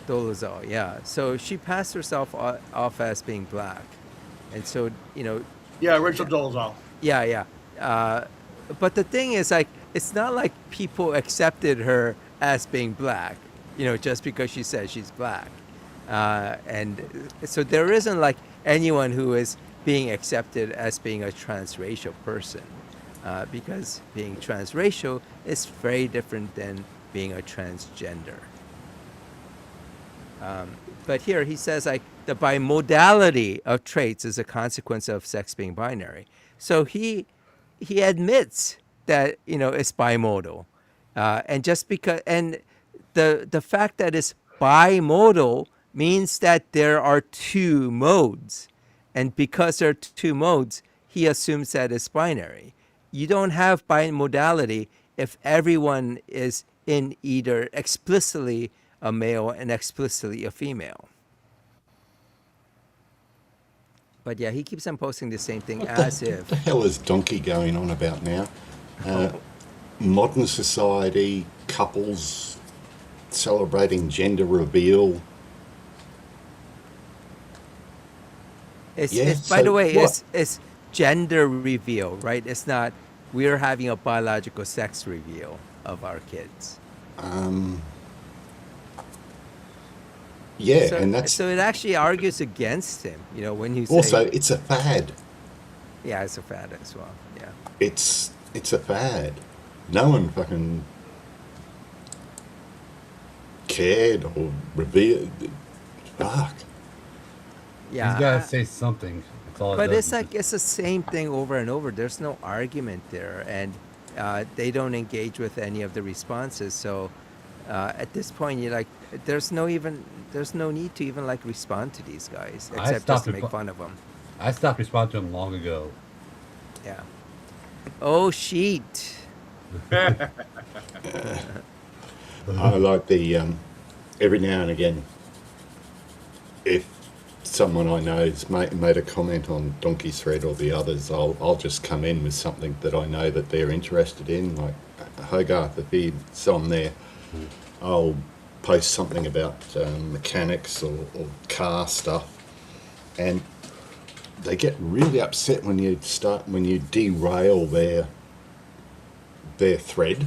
Dolazal, yeah. So she passed herself off as being black, and so Yeah, Rachel Dolezal. yeah. But the thing is, like, it's not like people accepted her as being black, just because she says she's black. And so there isn't like anyone who is being accepted as being a transracial person, because being transracial is very different than being a transgender. But here he says like the bimodality of traits is a consequence of sex being binary. So he admits that it's bimodal, and just because the fact that it's bimodal means that there are two modes, and because there are two modes, he assumes that it's binary. You don't have bimodality if everyone is in either explicitly a male and explicitly a female. But yeah, he keeps on posting the same thing as if. What the hell is donkey going on about now? Modern society, couples celebrating gender reveal. By the way, it's gender reveal, right? It's not we're having a biological sex reveal of our kids. Yeah, So, and that's so it actually argues against him, when you say. also it's a fad. Yeah, it's a fad as well. Yeah. It's a fad. No one fucking cared or revealed. Fuck. Yeah. He's got to say something. That's all it But does. it's like it's the same thing over and over. There's no argument there, and they don't engage with any of the responses. So at this point, you're like, there's no need to even like respond to these guys, except just to make fun of them. I stopped responding to him long ago. Yeah. Oh, sheet. I like the every now and again, if someone I know has made a comment on Donkey's thread or the others, I'll just come in with something that I know that they're interested in. Like Hogarth, if he's on there, I'll post something about mechanics or car stuff, and they get really upset when you derail their thread.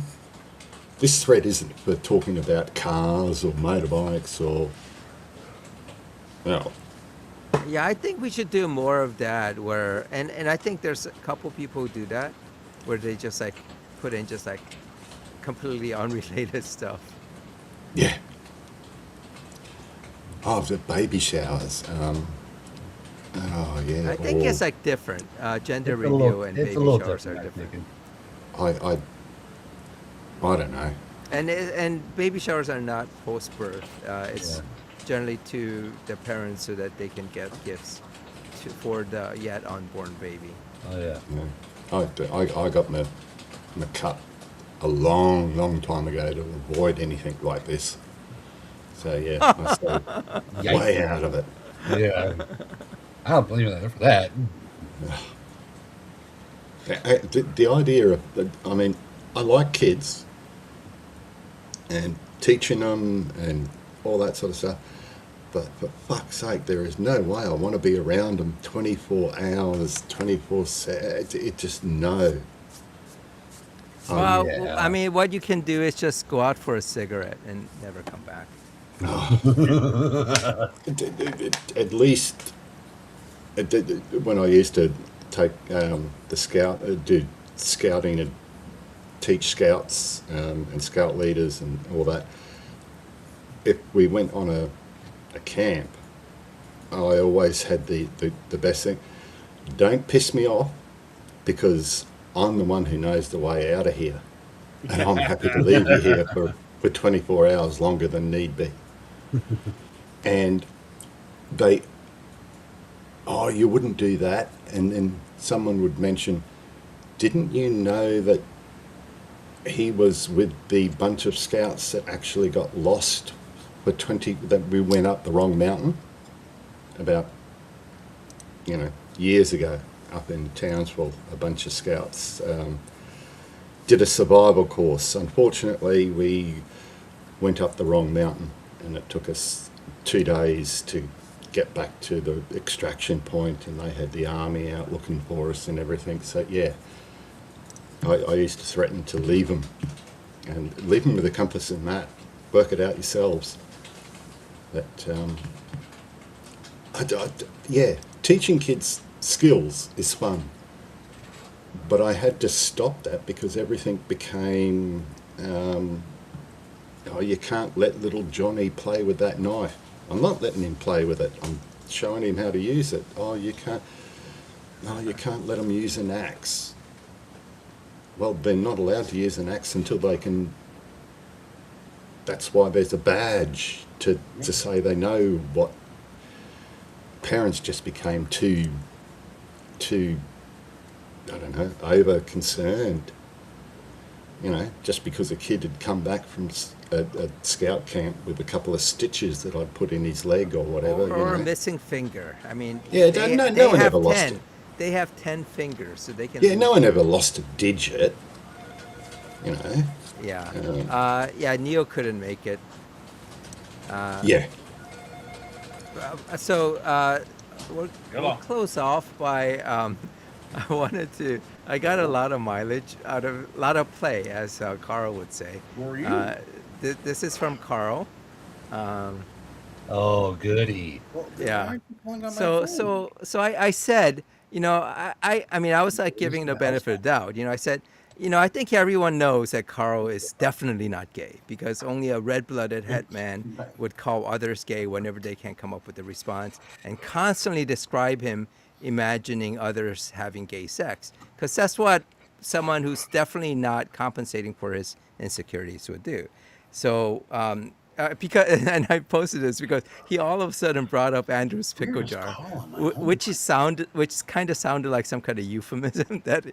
This thread isn't for talking about cars or motorbikes or Yeah, I think we should do more of that where and I think there's a couple people who do that where they just like put in just like completely unrelated stuff. Yeah. Oh, the baby showers. Oh yeah. I think it's like different. Gender reveal and baby showers are different. I don't know. And baby showers are not post birth. It's generally to the parents so that they can get gifts for the yet unborn baby. Oh yeah. I got my cut a long time ago to avoid anything like this. So yeah, I stayed way out of it. Yeah. I don't blame you for that. The idea of, I mean, I like kids and teaching them and all that sort of stuff. But for fuck's sake, there is no way I want to be around them 24 hours, 24/7. It just no. Well, Yeah. I mean, what you can do is just go out for a cigarette and never come back. At least when I used to take do scouting and teach scouts and scout leaders and all that, if we went on a camp, I always had the best thing. Don't piss me off, because I'm the one who knows the way out of here, and I'm happy to leave you here for 24 hours longer than need be. And they, oh, you wouldn't do that. And then someone would mention, didn't you know that he was with the bunch of scouts that actually got lost for 20, that we went up the wrong mountain about, years ago up in Townsville? A bunch of scouts did a survival course. Unfortunately, we went up the wrong mountain, and it took us 2 days to get back to the extraction point, and they had the army out looking for us and everything. So yeah, I used to threaten to leave them with a compass and map. Work it out yourselves. But yeah, teaching kids skills is fun, but I had to stop that because everything became, oh, you can't let little Johnny play with that knife. I'm not letting him play with it. I'm showing him how to use it. Oh, you can't let them use an axe. Well, they're not allowed to use an axe until they can. That's why there's a badge to say they know what. Parents just became too, I don't know, over concerned. Just because a kid had come back from a scout camp with a couple of stitches that I'd put in his leg or whatever. Or a missing finger. I mean, yeah, no one have ever lost 10. it. They have 10 fingers, so they can. Yeah, no one ever lost a digit. Yeah. Yeah, Neo couldn't make it. Yeah. So we'll close off by. I got a lot of mileage out of, a lot of play, as Carl would say. Who are you? This is from Carl. Oh, goody. Yeah. So I said, I mean, I was like giving the benefit of the doubt. I said, I think everyone knows that Carl is definitely not gay, because only a red-blooded headman would call others gay whenever they can't come up with a response, and constantly describe him imagining others having gay sex, because that's what someone who's definitely not compensating for his insecurities would do. So because, and I posted this because he all of a sudden brought up Andrew's pickle jar, which kind of sounded like some kind of euphemism that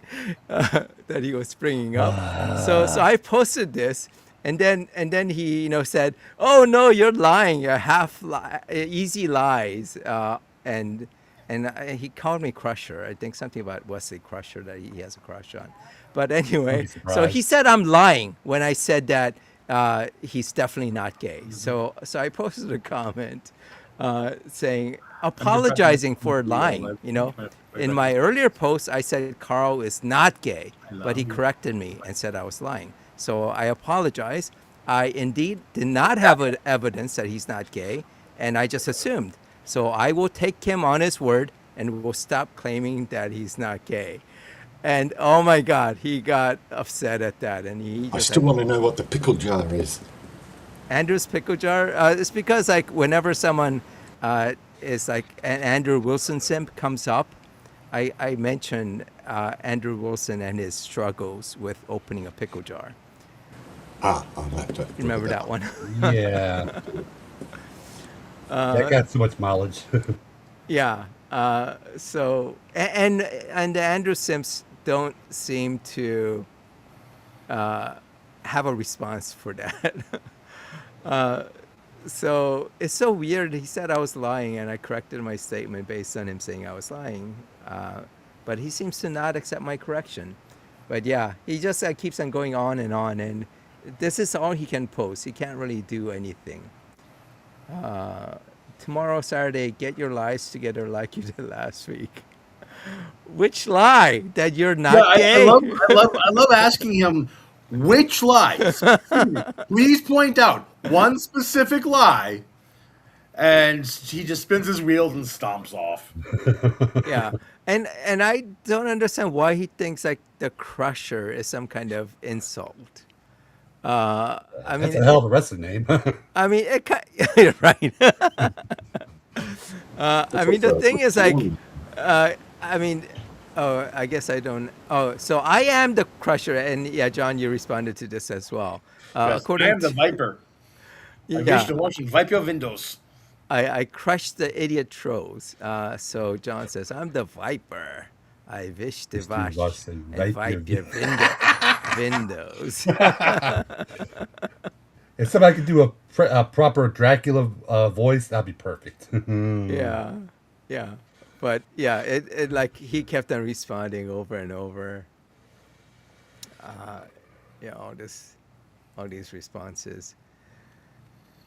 he was bringing up. So I posted this, and then he said, "Oh no, you're lying. You're easy lies," and he called me Crusher. I think something about Wesley Crusher that he has a crush on. But anyway, so he said I'm lying when I said that he's definitely not gay. So I posted a comment saying, apologizing for lying. In my earlier post, I said Carl is not gay, but he corrected me and said I was lying. So I apologize. I indeed did not have evidence that he's not gay, and I just assumed. So I will take him on his word, and we'll stop claiming that he's not gay. And oh my God, he got upset at that, and I still want to know what the pickle jar is. Andrew's pickle jar. It's because like whenever someone is like an Andrew Wilson simp comes up, I mention Andrew Wilson and his struggles with opening a pickle jar. I'll have to remember that one. Yeah. That got so much mileage. Yeah. So and the Andrew simps don't seem to have a response for that. So it's so weird. He said I was lying, and I corrected my statement based on him saying I was lying. But he seems to not accept my correction. But yeah, he just keeps on going on, and this is all he can post. He can't really do anything. tomorrow, Saturday, get your lies together like you did last week. Which lie? That you're Yeah, not I gay? love asking him which lies. Please point out one specific lie, and he just spins his wheels and stomps off. Yeah. And I don't understand why he thinks like the Crusher is some kind of insult. I That's mean, a hell of a wrestling name. I mean, right. I mean, the thing is like, I mean, oh, I guess I don't. Oh, so I am the Crusher, and yeah, John, you responded to this as well. Yes, I am the Viper. I wish to wash and wipe your windows. I crushed the idiot trolls. So John says, I'm the Viper. I wish to wash and wipe your windows. If somebody could do a proper Dracula voice, that'd be perfect. Yeah, yeah. But yeah, it like he kept on responding over and over. All these responses.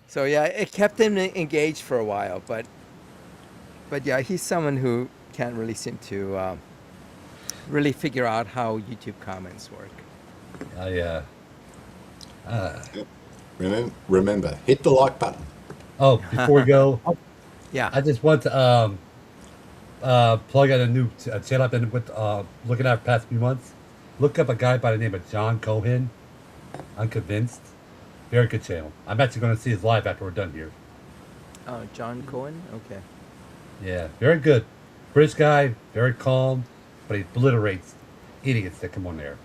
So yeah, it kept him engaged for a while, but yeah, he's someone who can't really seem to really figure out how YouTube comments work. Remember, hit the like button. Oh, before we go, Yeah. I just want to plug out a new channel I've been looking at for the past few months. Look up a guy by the name of John Cohen. Unconvinced. Very good channel. I'm actually going to see his live after we're done here. John Cohen? Okay. Yeah, very good. British guy, very calm, but he obliterates idiots that come on there.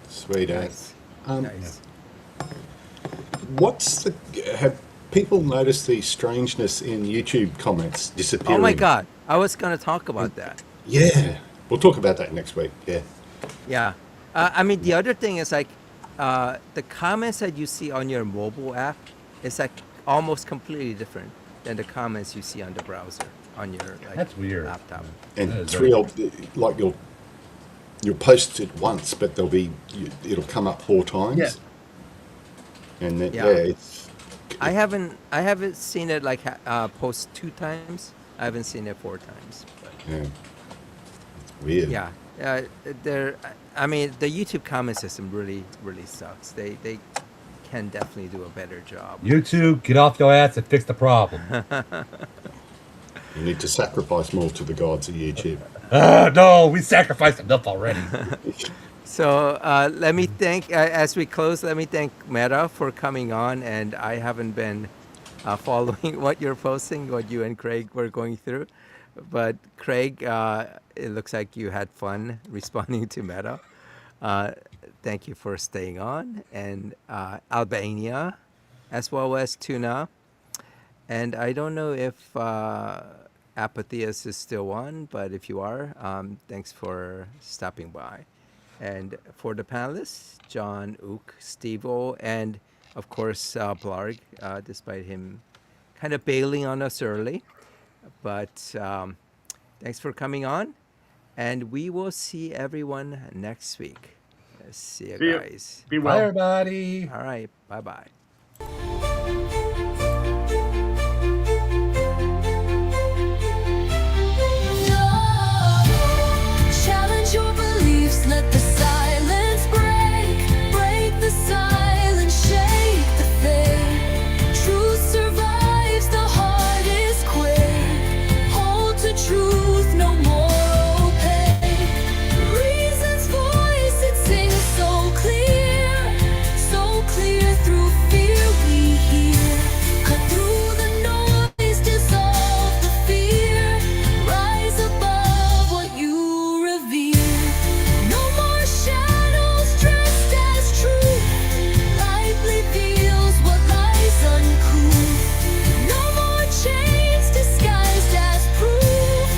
Sweet Nice. Nice. Have people noticed the strangeness in YouTube comments disappearing? Oh my God. I was going to talk about that. Yeah. We'll talk about that next week. Yeah. Yeah. I mean, the other thing is like the comments that you see on your mobile app is like almost completely different than the comments you see on the browser on your That's weird. laptop. And That is it's real, like you'll post it once, but it'll come up 4 times. Yeah. And then, Yeah. it's I haven't seen it like post 2 times. I haven't seen it 4 times. But yeah, it's weird. yeah, I mean, the YouTube comment system really sucks. They can definitely do a better job. YouTube, get off your ass and fix the problem. You need to sacrifice more to the gods of YouTube. No, we sacrificed enough already. So let me thank, as we close, let me thank Meta for coming on. And I haven't been following what you're posting, what you and Craig were going through. But Craig, it looks like you had fun responding to Meta. Thank you for staying on. And Albania, as well as Tuna. And I don't know if Apatheus is still on, but if you are, thanks for stopping by. And for the panelists, John, Ook, Steve-O, and of course Blarg, despite him kind of bailing on us early. But thanks for coming on, and we will see everyone next week. See you guys. Be Bye, well. everybody. All right, bye-bye. Challenge your beliefs, let the silence break the silence, shake the faith. Truth survives the hardest quake. Hold to truth, no more opaque. Reason's voice, it sings so clear through fear we hear. Cut through the noise, dissolve the fear. Rise above what you revere. No more shadows dressed as truth. Light reveals what lies uncouth. No more chains disguised as proof.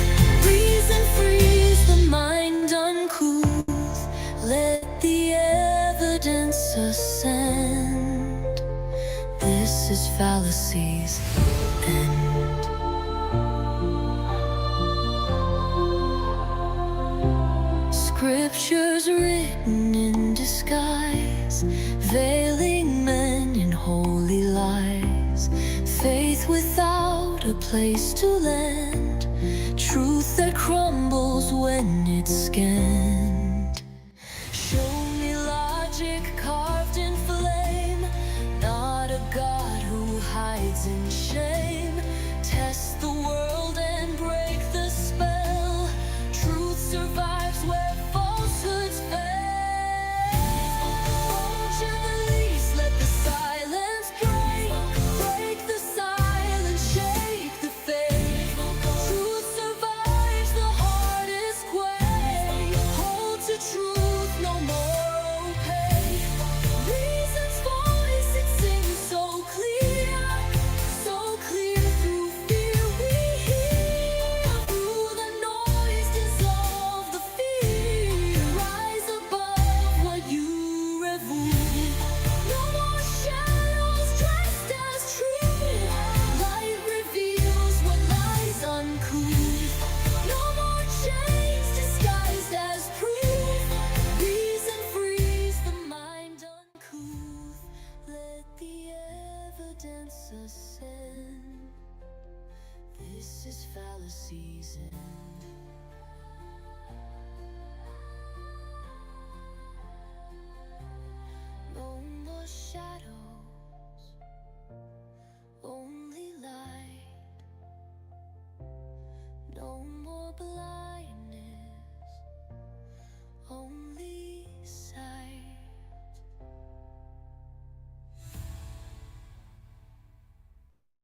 Reason frees the mind uncouth. Let the evidence ascend. This is fallacy's end. Scriptures written in disguise, veiling men in holy lies. Faith without a place to land, truth that crumbles when it's scanned. Show me logic carved in flame, not a God who hides in shame. Test the world and break the spell. Truth survives where falsehoods fail. Won't you at least let the silence break the silence, shake the faith. Truth survives the hardest quake. Hold to truth, no more opaque. Reason's voice, it sings so clear through fear we hear. Through the noise, dissolve the fear. Rise above what you revere. No more shadows dressed as truth. Light reveals what lies uncouth. No more chains disguised as proof. Reason frees the mind uncouth. Let the evidence ascend. This is fallacy's end. No more shadows, only light. No more blind.